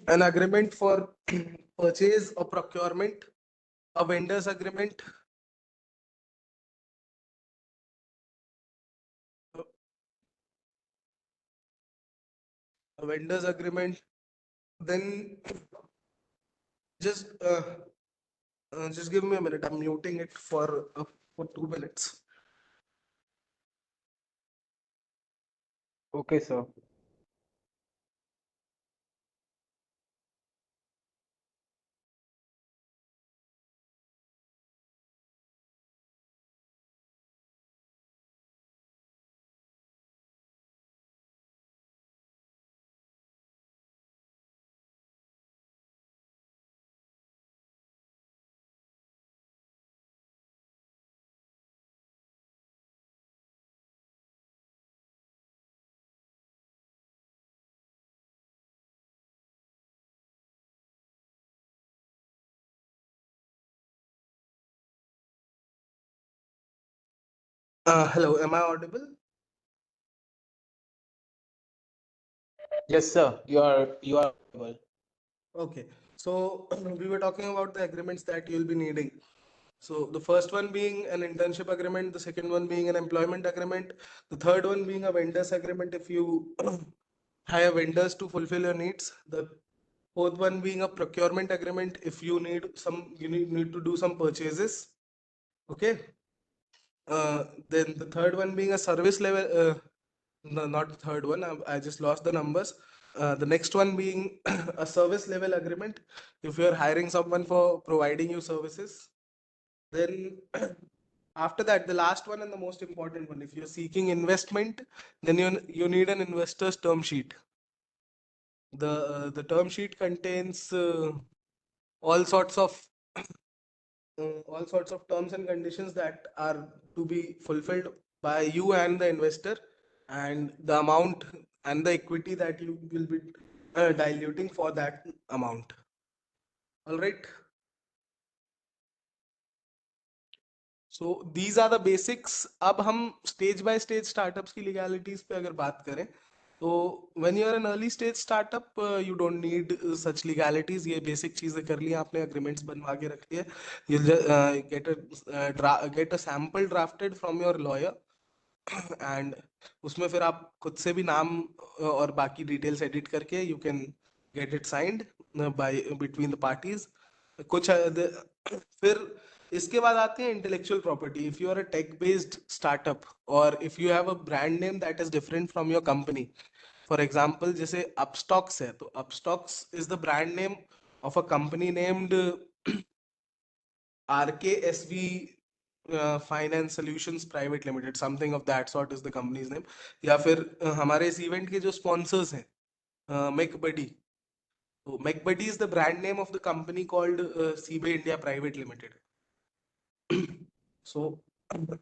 an agreement for purchase or procurement, a vendor's agreement, a vendor's agreement. Then just just give me a minute. I'm muting it for 2 minutes. Okay, sir. Hello, am I audible? Yes, sir. You are able. Okay, so we were talking about the agreements that you'll be needing. So the first one being an internship agreement, the second one being an employment agreement, the third one being a vendors agreement if you hire vendors to fulfill your needs, the fourth one being a procurement agreement if you need to do some purchases. Okay. Then the third one being a service level, no, not the third one, I just lost the numbers. The next one being a service level agreement if you're hiring someone for providing you services. Then after that, the last one and the most important one, if you're seeking investment, then you need an investor's term sheet. The term sheet contains all sorts of terms and conditions that are to be fulfilled by you and the investor, and the amount and the equity that you will be diluting for that amount. All right. So these are the basics. अब हम stage by stage startups की legalities पे अगर बात करें, तो when you are an early stage startup, you don't need such legalities. ये basic चीजें कर ली आपने, agreements बनवा के रख लिए. You'll get a sample drafted from your lawyer, and उसमें फिर आप खुद से भी नाम और बाकी details edit करके you can get it signed by between the parties. कुछ फिर इसके बाद आते हैं intellectual property. If you are a tech based startup और if you have a brand name that is different from your company, for example जैसे अपस्टॉक्स है, तो Upstox is the brand name of a company named RKSV finance solutions private limited, something of that sort is the company's name. या फिर हमारे इस इवेंट के जो स्पॉन्सर्स हैं, मेकबडी, तो Makebuddy is the brand name of the company called सीबे इंडिया प्राइवेट लिमिटेड. सो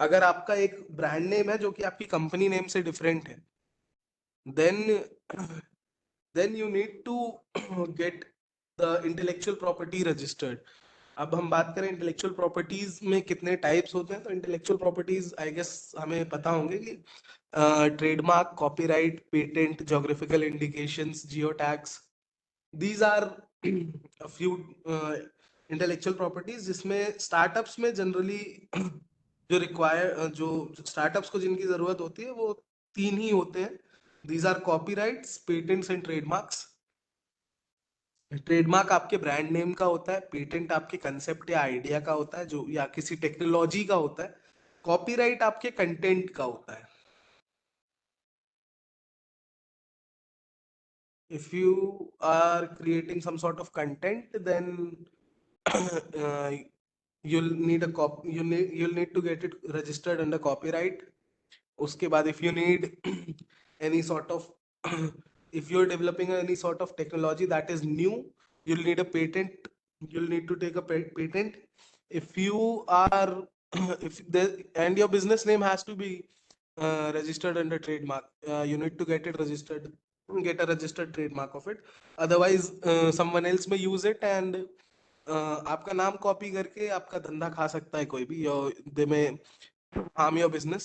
अगर आपका एक ब्रांड नेम है जो कि आपकी कंपनी नेम से डिफरेंट है, then you need to get the intellectual property registered. अब हम बात करें इंटेलेक्चुअल प्रॉपर्टीज में कितने टाइप्स होते हैं, तो इंटेलेक्चुअल प्रॉपर्टीज आई गेस हमें पता होंगे कि trademark, copyright, patent, geographical indications, Jio tags, these are a few intellectual properties जिसमें स्टार्टअप्स में जनरली जो स्टार्टअप्स को जिनकी जरूरत होती है वो तीन ही होते हैं. these are copyrights, patents and trademarks. Trademark आपके ब्रांड नेम का होता है, पेटेंट आपके कंसेप्ट या आइडिया का होता है जो या किसी टेक्नोलॉजी का होता है, कॉपीराइट आपके कंटेंट का होता है. If you are creating some sort of content, then uh, you'll need to get it registered under copyright. उसके बाद if you need any sort of if you're developing any sort of technology that is new, you'll need a patent. You'll need to take a patent. If you are and your business name has to be registered under trademark, you need to get it registered, get a registered trademark of it. Otherwise someone else may use it and आपका नाम कॉपी करके आपका धंधा खा सकता है कोई भी, they may harm your business.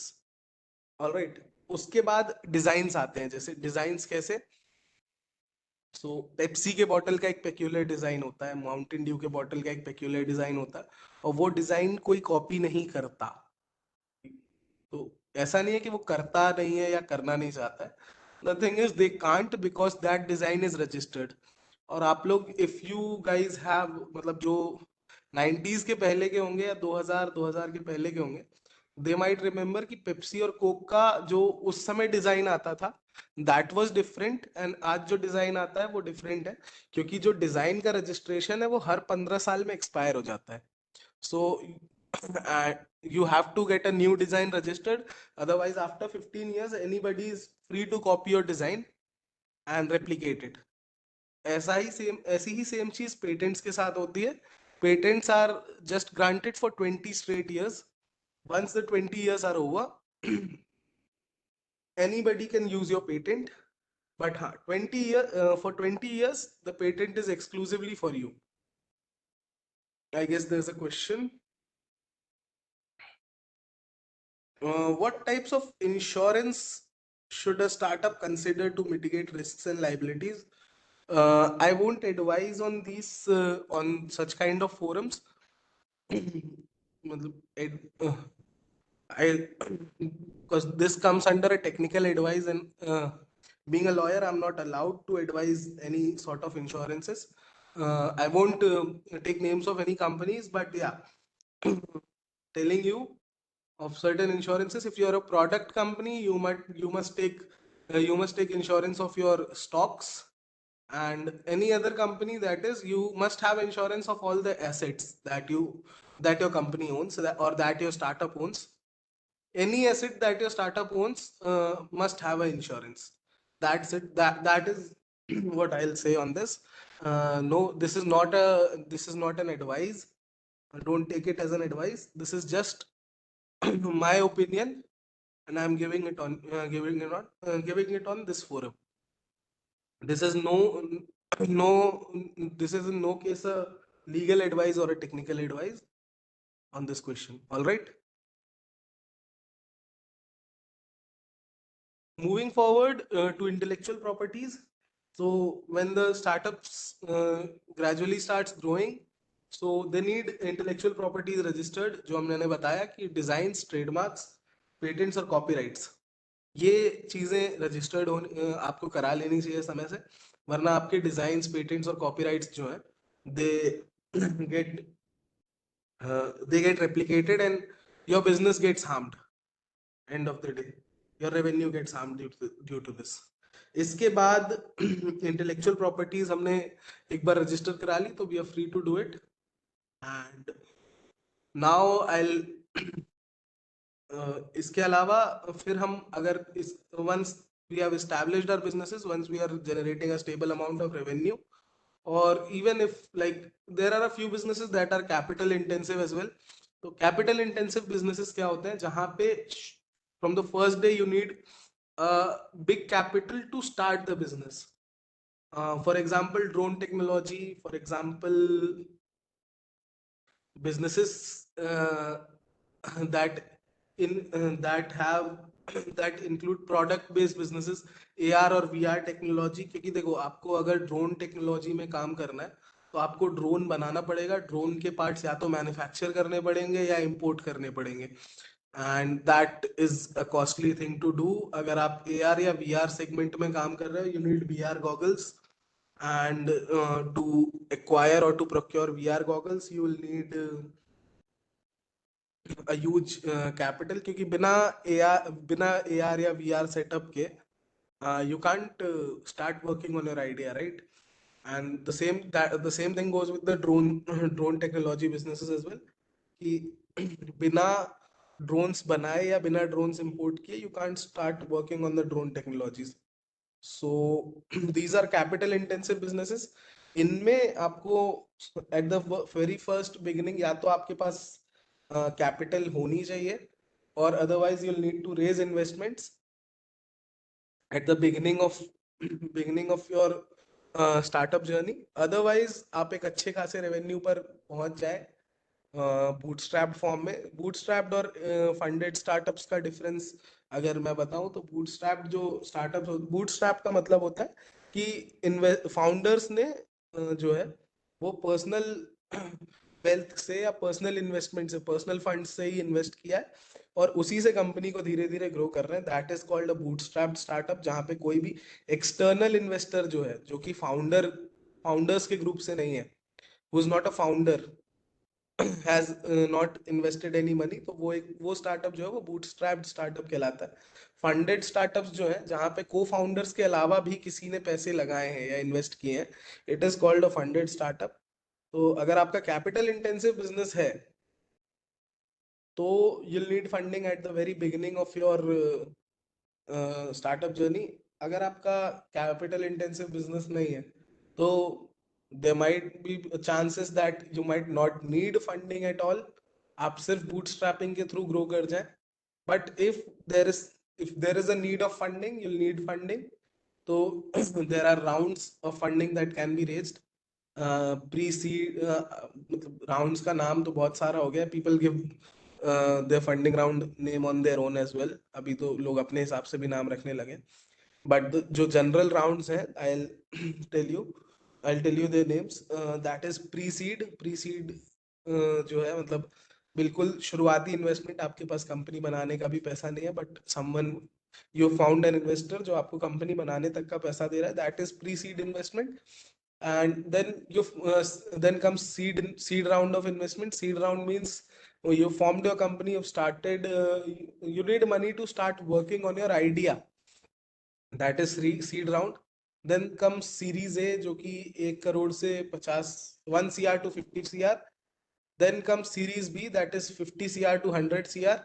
All right. उसके बाद डिजाइन्स आते हैं. जैसे डिजाइन्स कैसे, सो पेप्सी के बॉटल का एक पेक्यूलर डिजाइन होता है, माउंटेन ड्यू के बॉटल का एक पेक्यूलर डिजाइन होता है, और वो डिजाइन कोई कॉपी नहीं करता. तो ऐसा नहीं है कि वो करता नहीं है या करना नहीं चाहता है. The thing is they can't because that design is registered. और आप लोग इफ यू गाइज हैव, मतलब जो 90s के पहले के होंगे या 2000 के पहले के होंगे, दे माइट रिमेम्बर कि पेप्सी और कोक का जो उस समय डिजाइन आता था दैट वाज डिफरेंट, एंड आज जो डिजाइन आता है वो डिफरेंट है, क्योंकि जो डिजाइन का रजिस्ट्रेशन है वो हर 15 साल में एक्सपायर हो जाता है. सो you have to get a new design registered, otherwise after 15 years anybody is free to copy your design and replicate it. ऐसी ही सेम चीज पेटेंट्स के साथ होती है. Patents are just granted for 20 straight years. Once the 20 years are over, anybody can use your patent, but 20 years the patent is exclusively for you. I guess there's a question. What types of insurance should a startup consider to mitigate risks and liabilities? I won't advise on these on such kind of forums. Because this comes under a technical advice, and being a lawyer, I'm not allowed to advise any sort of insurances. I won't take names of any companies, but yeah, telling you of certain insurances. If you're a product company, you must take insurance of your stocks, and any other company, that is, you must have insurance of all the assets that your company owns, or that your startup owns. Any asset that your startup owns must have an insurance. That's it. That is what I'll say on this. No, this is not an advice. Don't take it as an advice. This is just my opinion, and I'm giving it on this forum. This is this is in no case a legal advice or a technical advice on this question. All right. Moving forward to intellectual properties. So when the startups gradually starts growing, so they need intellectual properties registered, जो हमने बताया कि designs, trademarks, patents और copyrights, ये चीजें रजिस्टर्ड आपको करा लेनी चाहिए समय से, वरना आपके डिजाइन्स, पेटेंट्स और कॉपीराइट्स जो है get they get replicated and your business gets harmed. End of the day, your revenue gets harmed due to this. इसके बाद इंटेलेक्चुअल प्रॉपर्टीज हमने एक बार रजिस्टर करा ली तो we are free to do it. And now I इसके अलावा फिर हम अगर इस once we have established our businesses, once we are generating a stable amount of revenue, or even if like there are a few businesses that are capital intensive as well. तो capital intensive businesses क्या होते हैं जहाँ पे from the first day you need a big capital to start the business. For example, drone technology, for example, businesses that have that include product based businesses, AR और VR टेक्नोलॉजी. क्योंकि देखो आपको अगर ड्रोन टेक्नोलॉजी में काम करना है तो आपको ड्रोन बनाना पड़ेगा, ड्रोन के पार्ट्स या तो मैन्युफैक्चर करने पड़ेंगे या इंपोर्ट करने पड़ेंगे, and that is a costly thing to do. अगर आप AR या VR सेगमेंट में काम कर रहे हो, you need VR goggles, and to acquire or to procure VR goggles you will need a huge capital. क्योंकि बिना AR या VR setup के you can't start working on your idea, right? And the same thing goes with the drone technology businesses as well. कि बिना drones बनाए या बिना drones import किए you can't start working on the drone technologies. So these are capital intensive businesses. इनमें आपको at the very first beginning या तो आपके पास capital होनी चाहिए, or otherwise you'll need to raise investments at the beginning of your startup journey. Otherwise आप एक अच्छे खासे revenue पर पहुंच जाए बूटस्ट्रैप्ड फॉर्म में. बूटस्ट्रैप्ड और फंडेड स्टार्टअप्स का डिफरेंस अगर मैं बताऊं तो बूटस्ट्रैप्ड जो स्टार्टअप, बूटस्ट्रैप का मतलब होता है कि फाउंडर्स ने जो है वो पर्सनल वेल्थ से या पर्सनल इन्वेस्टमेंट से, पर्सनल फंड से ही इन्वेस्ट किया है और उसी से कंपनी को धीरे धीरे ग्रो कर रहे हैं. That is called a bootstrapped startup, जहां पे कोई भी एक्सटर्नल इन्वेस्टर जो है, जो कि फाउंडर्स के ग्रुप से नहीं है, who is not a founder, has not invested any money, तो वो स्टार्टअप जो है वो बूटस्ट्रैप्ड स्टार्टअप कहलाता है. फंडेड स्टार्टअप्स जो है जहाँ पे को फाउंडर्स के अलावा भी किसी ने पैसे लगाए हैं या इन्वेस्ट किए हैं, it is called a funded startup. तो अगर आपका कैपिटल इंटेंसिव बिजनेस है तो you'll need funding at the very beginning of your startup journey. अगर आपका कैपिटल इंटेंसिव बिजनेस नहीं है तो there might be chances that you might not need funding at all. आप सिर्फ bootstrapping के through grow कर जाए. But if there is a need of funding, you'll need funding. So there are rounds of funding that can be raised. Pre-seed rounds का नाम तो बहुत सारा हो गया. People give their funding round name on their own as well. अभी तो लोग अपने हिसाब से भी नाम रखने लगे. But जो general rounds हैं, I'll tell you their names. That is pre-seed जो है मतलब बिल्कुल शुरुआती इन्वेस्टमेंट, आपके पास कंपनी बनाने का भी पैसा नहीं है, but someone you found an investor जो आपको कंपनी बनाने तक का पैसा दे रहा है, that is pre-seed investment. And then comes seed round of investment. Seed round means you formed your company, you've started, you need money to start working on your idea. That is seed round. Then comes series A जो कि 1 crore से 1 CR to 50 CR. Then comes series B, that is 50 CR to 100 CR.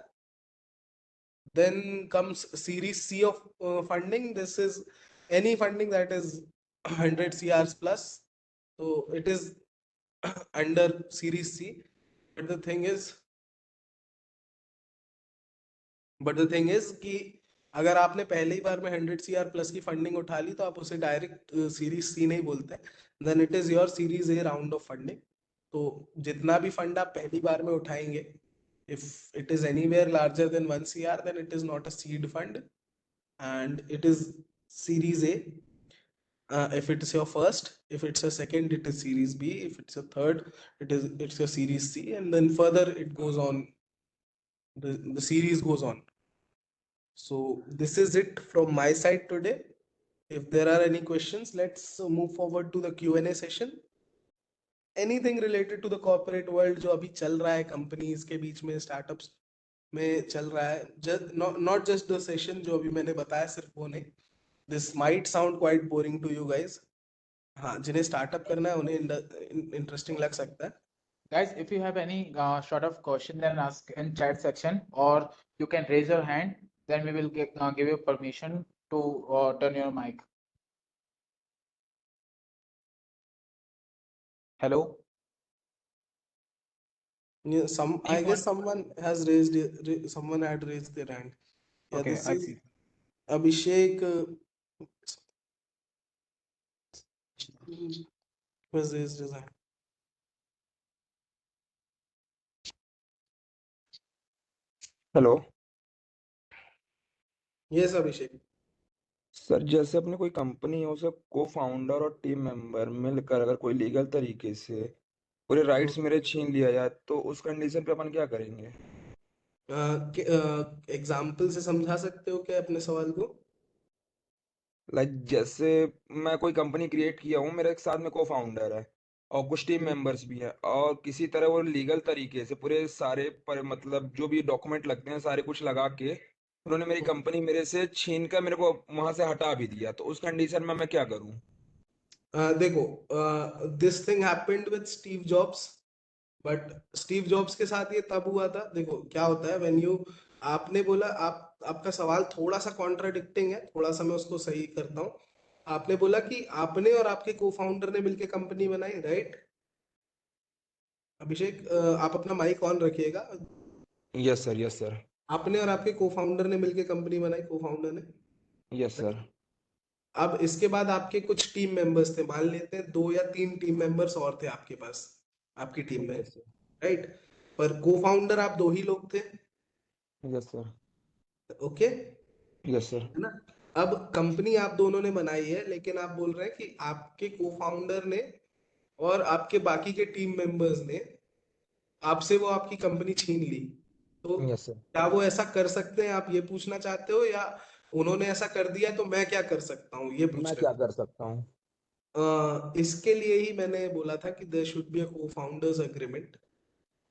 Then comes series C of funding. This is any funding that is 100 CRs plus, so it is under series C. But the thing is कि अगर आपने पहले ही बार में 100 CR प्लस की फंडिंग उठा ली तो आप उसे डायरेक्ट सीरीज सी नहीं बोलते, then it is your series A round of funding. तो जितना भी फंड आप पहली बार में उठाएंगे, if it is anywhere larger than 1 CR, then it is not a seed fund and it is series A. If it's your first, if it's a second, it is series B. If it's a third, it's your series C, and then further it goes on. The series goes on. So this is it from my side today. If there are any questions, let's move forward to the Q&A session. Anything related to the corporate world जो अभी चल रहा है कंपनीज के बीच में, स्टार्टअप्स में चल रहा है, not just the session जो अभी मैंने बताया, सिर्फ वो नहीं. This might sound quite boring to you guys. हाँ, जिन्हें स्टार्टअप करना है उन्हें इंटरेस्टिंग लग सकता है. Guys, if you have any sort of question, then ask in chat section, or you can raise your hand. Then we will give you permission to turn your mic. Hello. Yeah, I guess someone had raised their hand. Yeah, Okay, this I is see. Abhishek. Was raised his hand. Hello Yes, Abhishek. Sir, जैसे अपने कोई कंपनी है उसे को फाउंडर और टीम मेंबर मिलकर अगर कोई लीगल तरीके से पूरे राइट्स मेरे छीन लिया जाए तो उस कंडीशन पे अपन क्या करेंगे? एग्जाम्पल से समझा सकते हो क्या अपने सवाल को? लाइक जैसे मैं कोई कंपनी क्रिएट किया हूँ, मेरे एक साथ में को फाउंडर है और कुछ टीम मेंबर्स भी हैं, और किसी तरह वो लीगल तरीके से पूरे सारे पर मतलब जो भी डॉक्यूमेंट लगते हैं सारे कुछ लगा के उन्होंने मेरी कंपनी मेरे से छीन कर मेरे को वहां से हटा भी दिया, तो उस कंडीशन में मैं क्या करूँ? देखो, this thing happened with Steve jobs, but Steve jobs के साथ ये तब हुआ था. देखो क्या होता है, व्हेन यू, आपने बोला, आपका सवाल थोड़ा सा कॉन्ट्राडिक्टिंग है, थोड़ा सा मैं उसको सही करता हूँ. आपने बोला कि आपने और आपके को फाउंडर ने मिलकर कंपनी बनाई, राइट? अभिषेक, आप अपना माइक ऑन रखिएगा. यस सर, यस सर, आपने और आपके को फाउंडर ने मिलकर कंपनी बनाई, को फाउंडर ने. Yes sir. अब इसके बाद आपके कुछ टीम मेंबर्स थे, मान लेते हैं 2 या 3 टीम मेंबर्स और थे आपके पास, आपकी टीम में, ओके सर। राइट? पर को फाउंडर आप 2 ही लोग थे. Yes sir. Okay, yes sir. है ना? अब कंपनी आप दोनों ने बनाई है, लेकिन आप बोल रहे हैं कि आपके को फाउंडर ने और आपके बाकी के टीम मेंबर्स ने आपसे वो आपकी कंपनी छीन ली. तो यस सर। क्या वो ऐसा कर सकते हैं, आप ये पूछना चाहते हो, या उन्होंने ऐसा कर दिया तो मैं क्या कर सकता हूँ, ये पूछ मैं रहे क्या हो? कर सकता हूँ? इसके लिए ही मैंने बोला था कि देयर शुड बी अ को फाउंडर्स एग्रीमेंट.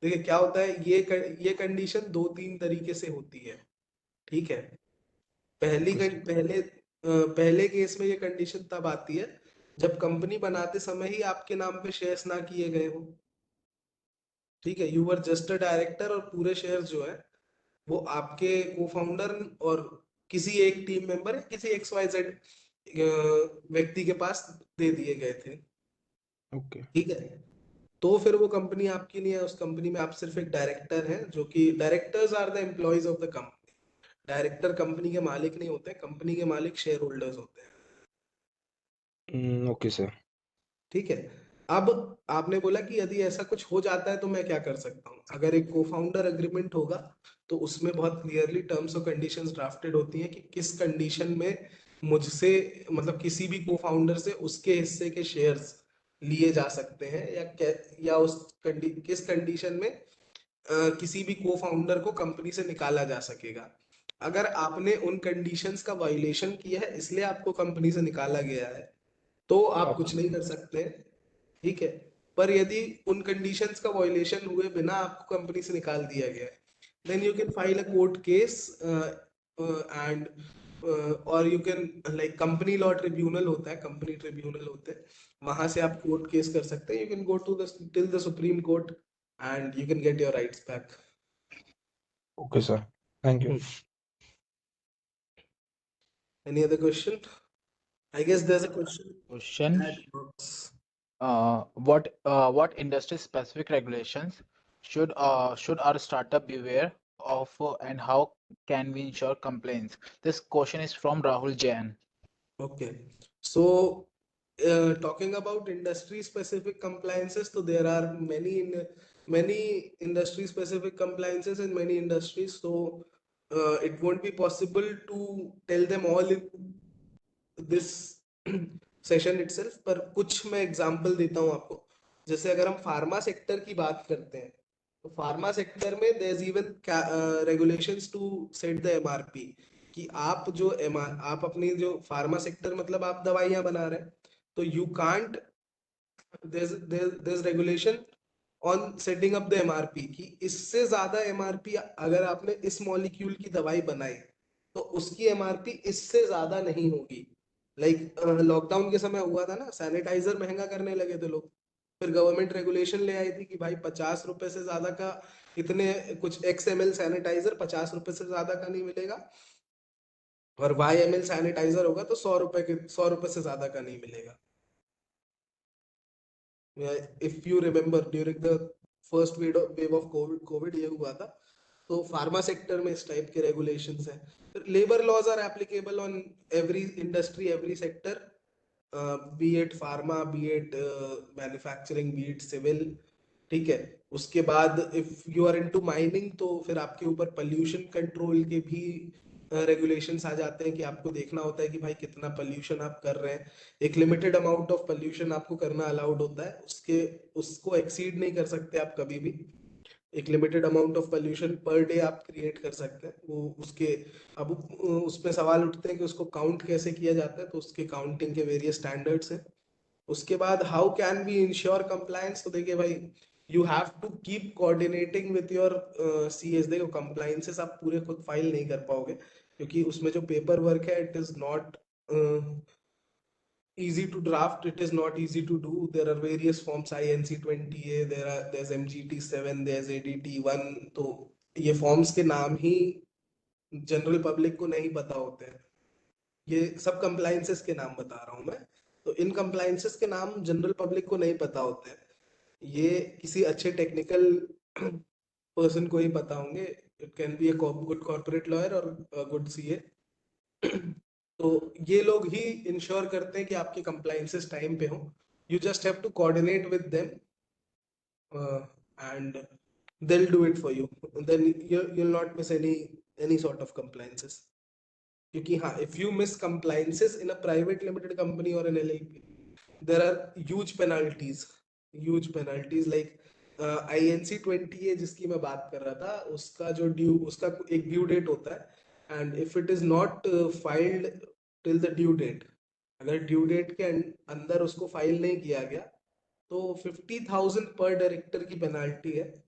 देखिए क्या होता है, ये कंडीशन 2-3 तरीके से होती है, ठीक है? Okay sir. पहले केस में ये कंडीशन तब आती है जब कंपनी बनाते समय ही आपके नाम पे शेयर्स ना किए गए हो, ठीक है? You were just a director और पूरे शेयर्स जो है वो आपके को फाउंडर और किसी एक टीम मेंबर या किसी XYZ व्यक्ति के पास दे दिए गए थे, ओके। ठीक है? तो फिर वो कंपनी आपकी नहीं है. उस कंपनी में आप सिर्फ एक डायरेक्टर हैं, जो कि directors are the employees of the company. Director company के मालिक नहीं होते, कंपनी के मालिक शेयर होल्डर्स होते हैं, ओके सर। ठीक है? अब आपने बोला कि यदि ऐसा कुछ हो जाता है तो मैं क्या कर सकता हूँ. अगर एक को फाउंडर एग्रीमेंट होगा तो उसमें बहुत क्लियरली टर्म्स और कंडीशंस ड्राफ्टेड होती हैं कि किस कंडीशन में मुझसे, मतलब किसी भी को फाउंडर से उसके हिस्से के शेयर्स लिए जा सकते हैं, या किस कंडीशन में किसी भी को फाउंडर को कंपनी से निकाला जा सकेगा. अगर आपने उन कंडीशंस का वायलेशन किया है इसलिए आपको कंपनी से निकाला गया है तो आप कुछ नहीं कर सकते, ठीक है? पर यदि उन कंडीशंस का वायलेशन हुए बिना आपको कंपनी से निकाल दिया गया है, then you can file a court case, and और you can, like company law tribunal होता है, कंपनी ट्रिब्यूनल होते हैं, वहां से आप कोर्ट केस कर सकते हैं. You can go to the till the supreme court and you can get your rights back. Okay sir, thank you. Any other question? I guess there's a question. Question. Chat box. What industry specific regulations should our startup be aware of, and how can we ensure compliance? This question is from Rahul Jain. Okay. So, talking about industry specific compliances, so there are many industry specific compliances in many industries. So, it won't be possible to tell them all in this session itself, पर कुछ मैं एग्जांपल देता हूँ आपको. जैसे अगर हम फार्मा सेक्टर की बात करते हैं, तो फार्मा सेक्टर में there is even regulations to set the MRP, कि आप जो आप अपनी जो फार्मा सेक्टर मतलब आप दवाइयां बना रहे हैं, तो you can't, there is regulation on setting up the MRP, कि इससे ज्यादा एमआरपी अगर आपने इस मॉलिक्यूल की दवाई बनाई तो उसकी एमआरपी इससे ज्यादा नहीं होगी. लाइक लॉकडाउन के समय हुआ था ना, सैनिटाइजर महंगा करने लगे थे लोग, फिर गवर्नमेंट रेगुलेशन ले आई थी कि भाई 50 रुपए से ज्यादा का, इतने कुछ XML सैनिटाइजर 50 रुपए से ज्यादा का नहीं मिलेगा, और YML सैनिटाइजर होगा तो 100 रुपए से ज्यादा का नहीं मिलेगा. If you remember during the first wave of Covid ये हुआ था. तो फार्मा सेक्टर में इस टाइप के रेगुलेशंस हैं. Labour laws are applicable on every industry, every sector, be it pharma, be it manufacturing, be it civil. ठीक है. उसके बाद if you are into mining, तो फिर आपके ऊपर पोल्यूशन कंट्रोल के भी रेगुलेशंस आ जाते हैं, कि आपको देखना होता है कि भाई कितना पोल्यूशन आप कर रहे हैं. एक लिमिटेड अमाउंट ऑफ पोल्यूशन आपको करना अलाउड होता है, उसको एक्सीड नहीं कर सकते आप कभी भी. एक limited amount of pollution per day आप क्रिएट कर सकते हैं. वो उसके अब उसमें सवाल उठते हैं कि उसको काउंट कैसे किया जाता है, तो उसके काउंटिंग के वेरियस स्टैंडर्ड्स हैं. उसके बाद how can we ensure compliance, तो देखिए भाई, you have to keep coordinating with your CS. देखो कंप्लायंसेस आप पूरे खुद फाइल नहीं कर पाओगे, क्योंकि उसमें जो पेपर वर्क है, it is not easy to draft, it is not easy to do. There are various forms, INC 20A, there's MGT 7, there's ADT 1. तो ये फॉर्म्स के नाम ही जनरल पब्लिक को नहीं पता होते हैं. ये सब कंप्लायंसेस के नाम बता रहा हूं मैं. तो इन कंप्लायंसेस के नाम जनरल पब्लिक को नहीं पता होते हैं. ये किसी अच्छे टेक्निकल पर्सन को ही पता होंगे. It can be a good corporate lawyer और गुड सीए. तो ये लोग ही इंश्योर करते हैं कि आपके कंप्लायंसेस टाइम पे हो. You just have to coordinate with them, and they'll do it for you. Then you'll not miss any sort of compliances. क्योंकि हाँ, if you miss compliances in a private limited company or an LLP, there are huge penalties like INC 20A जिसकी मैं बात कर रहा था, उसका एक ड्यू डेट होता है, and if it is not filed till the due date, अगर ड्यू डेट के अंदर उसको फाइल नहीं किया गया, तो 50,000 पर डायरेक्टर की पेनाल्टी है,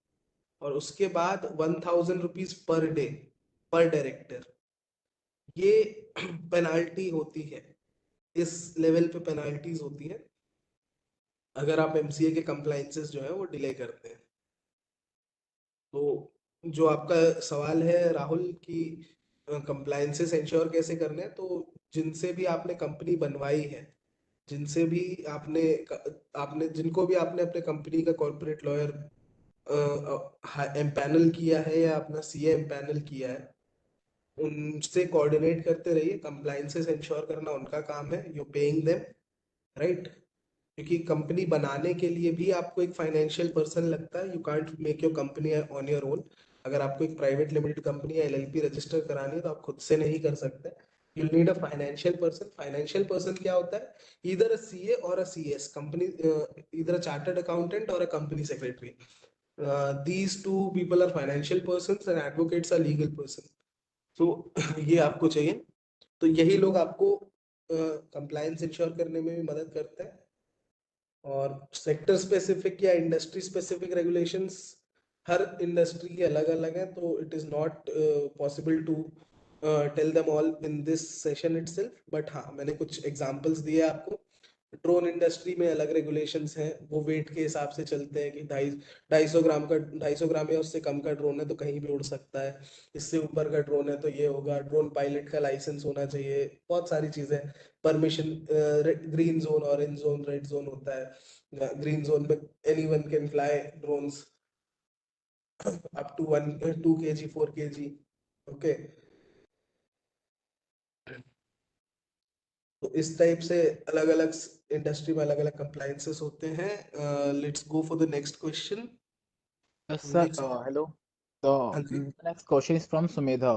और उसके बाद 1,000 रुपीज पर डे पर डायरेक्टर. ये पेनाल्टी होती है. इस लेवल पे पेनाल्टीज होती है अगर आप एमसीए के कंप्लायंसेस जो है वो डिले करते हैं. तो जो आपका सवाल है राहुल, कि कंप्लायंसेस इंश्योर कैसे करने हैं, तो जिनसे भी आपने कंपनी बनवाई है, जिनसे भी आपने जिनको भी आपने अपने कंपनी का कॉर्पोरेट लॉयर एम्पैनल किया है या अपना सीए एम्पैनल किया है, उनसे कोऑर्डिनेट करते रहिए. कंप्लायंसेस इंश्योर करना उनका काम है. You paying them, right? क्योंकि कंपनी बनाने के लिए भी आपको एक फाइनेंशियल पर्सन लगता है. You can't make your company on your own. अगर आपको एक प्राइवेट लिमिटेड कंपनी या एलएलपी रजिस्टर करानी है, तो आप खुद से नहीं कर सकते. You need a financial person. Financial person क्या होता है? Either a CA or a CS, company, either a chartered accountant or a company secretary. These two people are financial persons and advocates are legal person. So ये आपको चाहिए. तो यही लोग आपको कंप्लायंस इंश्योर करने में भी मदद करते हैं. और सेक्टर स्पेसिफिक या इंडस्ट्री स्पेसिफिक रेगुलेशंस हर इंडस्ट्री के अलग अलग हैं, तो it is not possible to tell them all in this session itself. But हाँ, मैंने कुछ एग्जांपल्स दिए आपको. ड्रोन इंडस्ट्री में अलग रेगुलेशंस हैं, वो वेट के हिसाब से चलते हैं कि 250 ग्राम या उससे कम का ड्रोन है तो कहीं भी उड़ सकता है, इससे ऊपर का ड्रोन है तो ये होगा, ड्रोन पायलट का लाइसेंस होना चाहिए, बहुत सारी चीजें, permission, green zone, orange zone, red zone होता है। ग्रीन जोन में anyone can fly drones up to 2 kg 4 kg। Okay, तो इस टाइप से अलग अलग इंडस्ट्री में अलग अलग कंप्लायंसेस होते हैं। Let's go for the next question. Yes, sir. Next, Hello. The हाँ जी, next question is from Sumedha.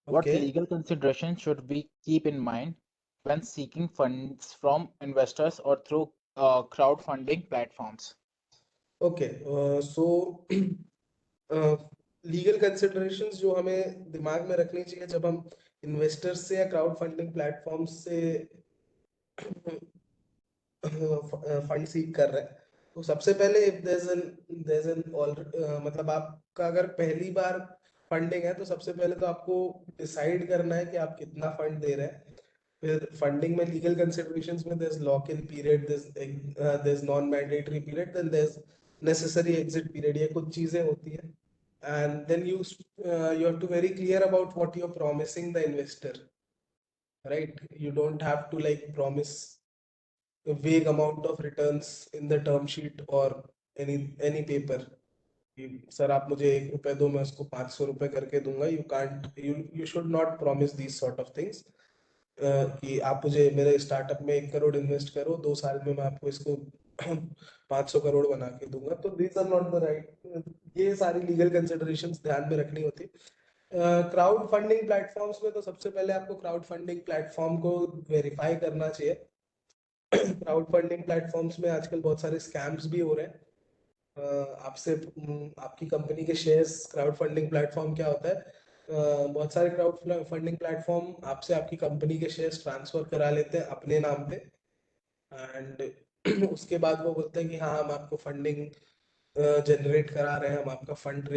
What okay, legal considerations should we keep in mind when seeking funds from investors or through crowdfunding platforms? Okay. So legal considerations जो हमें दिमाग में रखनी चाहिए जब हम इन्वेस्टर्स से या क्राउड फंडिंग प्लेटफॉर्म्स से फंड सीक कर रहे हैं, तो सबसे पहले इफ देयर एन ऑल, मतलब आपका अगर पहली बार फंडिंग है तो सबसे पहले तो आपको डिसाइड करना है कि आप कितना फंड दे रहे हैं। फिर फंडिंग में लीगल कंसिडरेशंस में there is lock in period, there is non mandatory period, then there is necessary exit period, ये कुछ चीजें होती हैं। And then you have to very clear about what you're promising the investor, right? You don't have to like promise a vague amount of returns in the term sheet or any paper कि सर आप मुझे 1 रुपए दो मैं उसको 500 रुपए करके दूंगा। You can't, you should not promise these sort of things कि आप मुझे मेरे स्टार्टअप में 1 करोड़ इन्वेस्ट करो, 2 साल में मैं आपको इसको 500 करोड़ बना के दूंगा। तो these are not the right, ये सारी लीगल कंसिडरेशंस ध्यान में रखनी होती। क्राउड फंडिंग प्लेटफॉर्म्स में तो सबसे पहले आपको क्राउड फंडिंग प्लेटफॉर्म को वेरीफाई करना चाहिए। क्राउड फंडिंग प्लेटफॉर्म्स में आजकल बहुत सारे स्कैम्स भी हो रहे हैं। आपसे आपकी कंपनी के शेयर्स, क्राउड फंडिंग प्लेटफॉर्म क्या होता है, बहुत सारे क्राउड फंडिंग प्लेटफॉर्म आपसे आपकी कंपनी के शेयर्स ट्रांसफर करा लेते हैं अपने नाम पे, एंड उसके बाद वो बोलते हैं कि हाँ हम आपको फंडिंग जनरेट करा रहे हैं, हम आपका फंड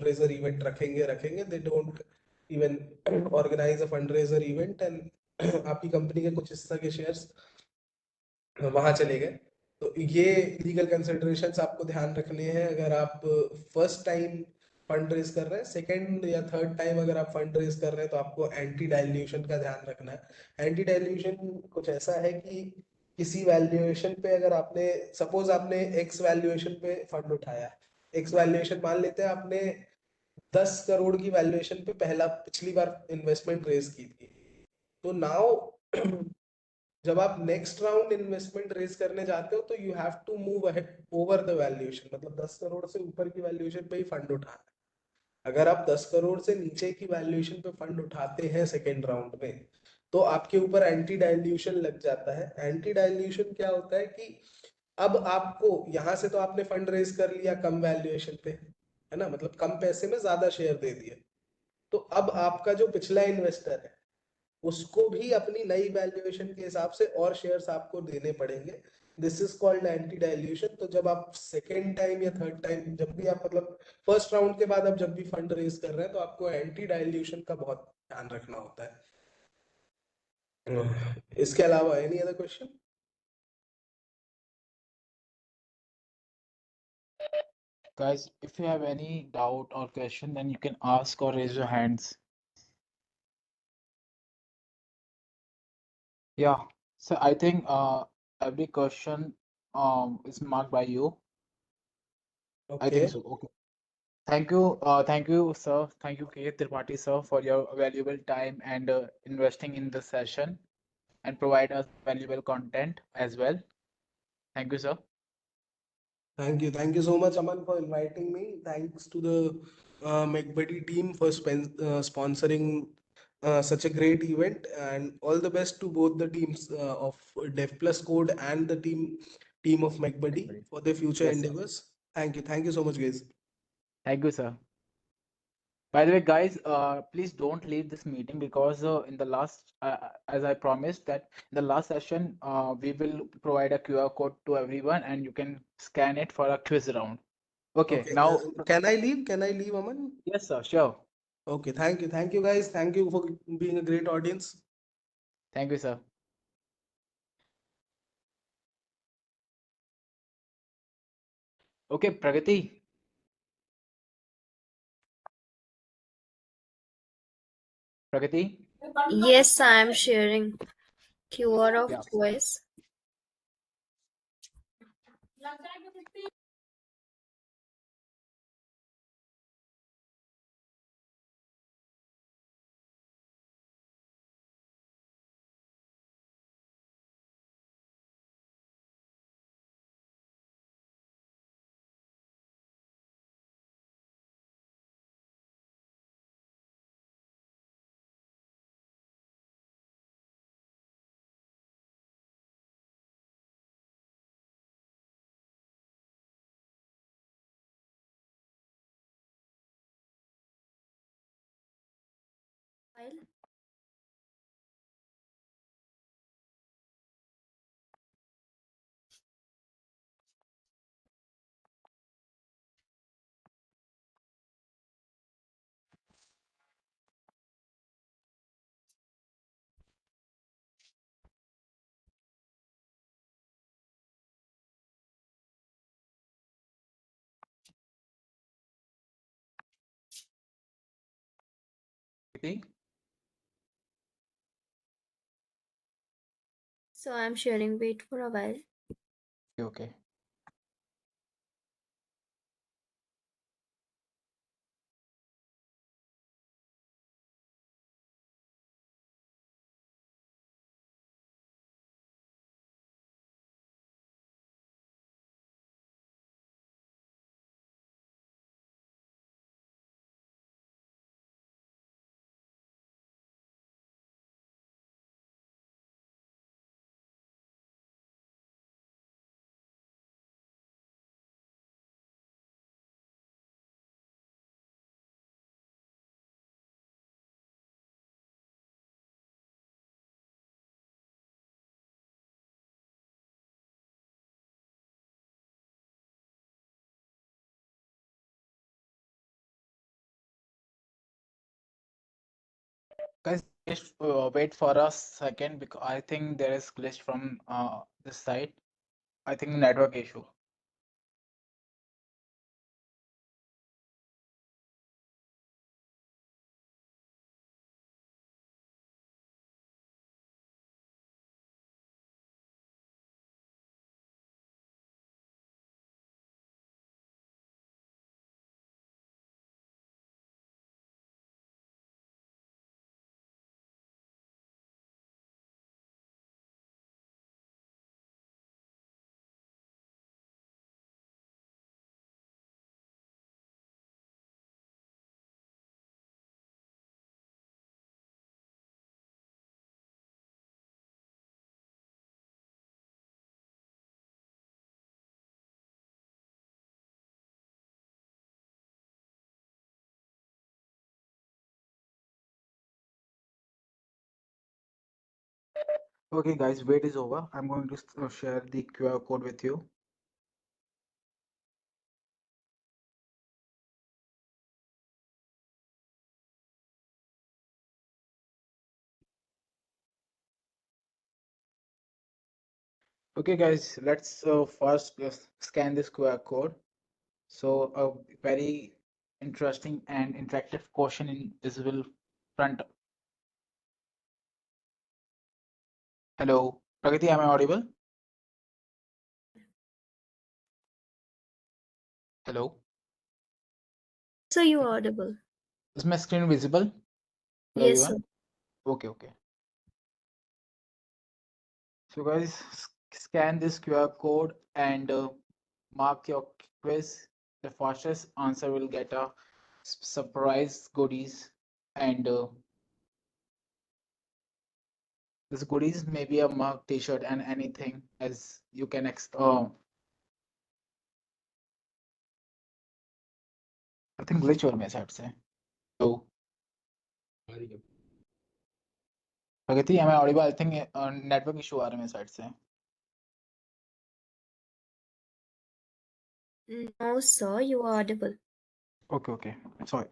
रेजर इवेंट रखेंगे रखेंगे। They don't even organise a fund raiser event, and आपकी कंपनी के कुछ हिस्सा के शेयर्स वहां चले गए। तो ये लीगल कंसिडरेशंस आपको ध्यान रखने हैं अगर आप फर्स्ट टाइम फंड रेज कर रहे हैं। सेकंड या थर्ड टाइम अगर आप फंड रेज कर रहे हैं तो आपको एंटी डाइल्यूशन का ध्यान रखना है। एंटी डाइल्यूशन कुछ ऐसा है कि किसी वैल्यूएशन पे अगर आपने, सपोज आपने एक्स वैल्यूएशन पे फंड उठाया है, एक्स वैल्यूएशन मान लेते हैं आपने 10 करोड़ की वैल्यूएशन पे पहला पिछली बार इन्वेस्टमेंट रेज की थी, तो नाउ जब आप नेक्स्ट राउंड इन्वेस्टमेंट रेज करने जाते हो तो you have to move ahead over the valuation, मतलब 10 करोड़ से ऊपर की वैल्यूएशन पे ही फंड उठाना है। अगर आप 10 करोड़ से नीचे की वैल्यूएशन पे फंड उठाते हैं सेकेंड राउंड में, तो आपके ऊपर एंटी डाइल्यूशन लग जाता है। एंटी डाइल्यूशन क्या होता है कि अब आपको यहाँ से तो आपने फंड रेज कर लिया कम वैल्यूएशन पे, है ना, मतलब कम पैसे में ज्यादा शेयर दे दिए, तो अब आपका जो पिछला इन्वेस्टर है उसको भी अपनी नई वैल्यूएशन के हिसाब से और शेयर्स आपको देने पड़ेंगे। This is called anti dilution. तो जब आप सेकेंड टाइम या थर्ड टाइम, जब भी आप, मतलब फर्स्ट राउंड के बाद आप जब भी फंड रेज कर रहे हैं तो आपको एंटी डाइल्यूशन का बहुत ध्यान रखना होता है। इसके अलावा any other question? Guys, if you have any doubt or question, then you can ask or raise your hands. Yeah. So I think every question is marked by you. I okay, think so. Okay. Thank you, sir. Thank you, K. Tripathi, sir, for your valuable time and investing in the session and provide us valuable content as well. Thank you, sir. thank you so much, Aman, for inviting me. Thanks to the McBuddy team for sponsoring such a great event, and all the best to both the teams of Dev Plus Code and the team of McBuddy Everybody. for their future Yes, sir. endeavors. Thank you so much, guys. Thank you, sir. By the way, guys, please don't leave this meeting because in the last, as I promised that in the last session, we will provide a QR code to everyone and you can scan it for a quiz round. Okay, Okay, now, can I leave? Can I leave, Aman? yes, sir, sure. Okay, thank you, guys. Thank you for being a great audience. Thank you, sir. Okay, Pragati. Pragati. Yes, I am sharing QR of Yeah. choice. File. Pragati. So I am sharing. Wait for a while. Okay. Guys, just wait for a second because I think there is glitch from this side. I think network issue. Okay, guys, wait is over. I'm going to share the QR code with you. Okay, guys, let's first scan this QR code. So, a very interesting and interactive question in visible front. Hello, Pragati, am I audible? Hello, So you are audible. is my screen visible to Yes, sir. everyone? Okay, okay. So, guys, scan this QR code and mark your quiz. The fastest answer will get a surprise goodies, and this goodies may be a mug, t-shirt, and anything as you can I think glitch हो रहा है मेरे साइड से. So, Pragati, am I audible? I think network issue आ रहा है मेरे साइड से. No, sir, you are audible. Okay, okay. Sorry.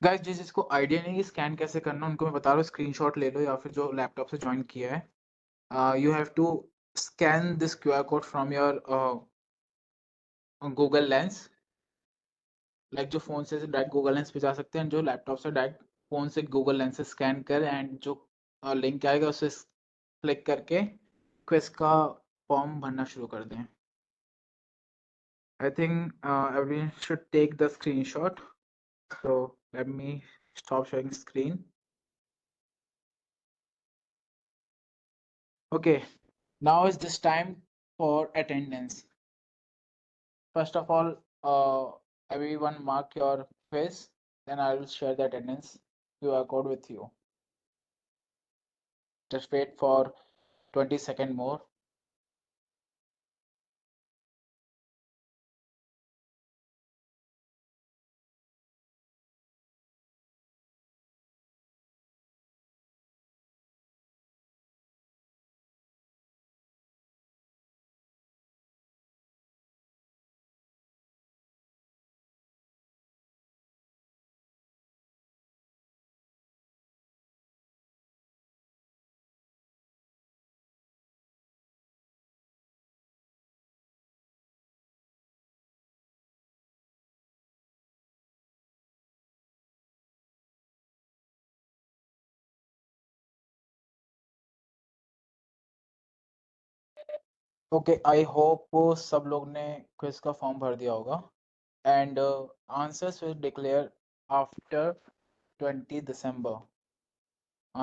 Guys जिस जिसको आइडिया नहीं है स्कैन कैसे करना उनको मैं बता रहा हूँ स्क्रीनशॉट ले लो या फिर जो लैपटॉप से ज्वाइन किया है you have to scan this QR code from your Google lens, like जो फोन से डायरेक्ट गूगल लेंस पे जा सकते हैं, जो लैपटॉप से डायरेक्ट फोन से गूगल लेंस से स्कैन कर एंड जो लिंक आएगा उसे क्लिक करके क्विज का फॉर्म भरना शुरू कर दें। I think everyone should take the screenshot. So let me stop sharing screen. Okay, now is this time for attendance. First of all, everyone mark your quiz, then I will share the attendance QR code with you. Just wait for 20 seconds more. Okay, I hope सब लोग ने क्विज का फॉर्म भर दिया होगा and answers will declare after 20 December.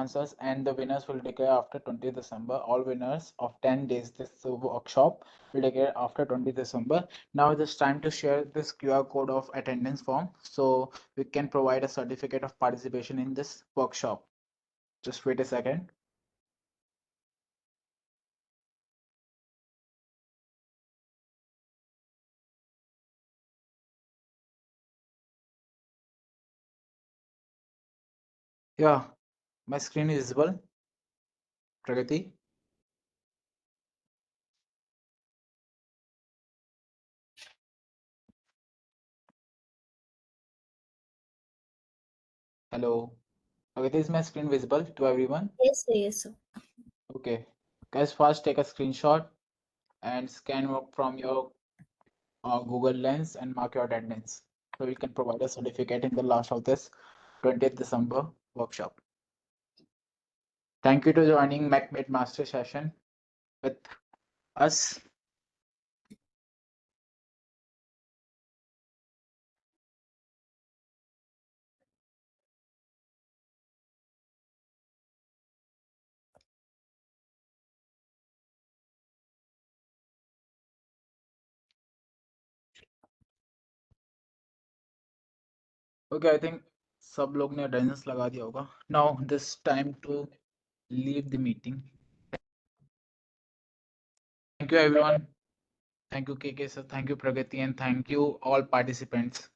Answers and the winners will declare after 20 December. All winners of 10 days this workshop will declare after 20 December. Now it is time to share this QR code of attendance form so we can provide a certificate of participation in this workshop. Just wait a second. Yeah, my screen is visible. Pragati. Hello. Pragati, is my screen visible to everyone? Yes, sir, yes, sir. Okay. Guys, first take a screenshot and scan from your Google Lens and mark your attendance. So we can provide a certificate in the last of this 20th December workshop. Thank you to joining MacMate Master session with us. Okay, I think सब लोग ने attendance लगा दिया होगा. Now this time to leave the meeting. Thank you everyone. Thank you KK sir. Thank you Pragati and thank you all participants.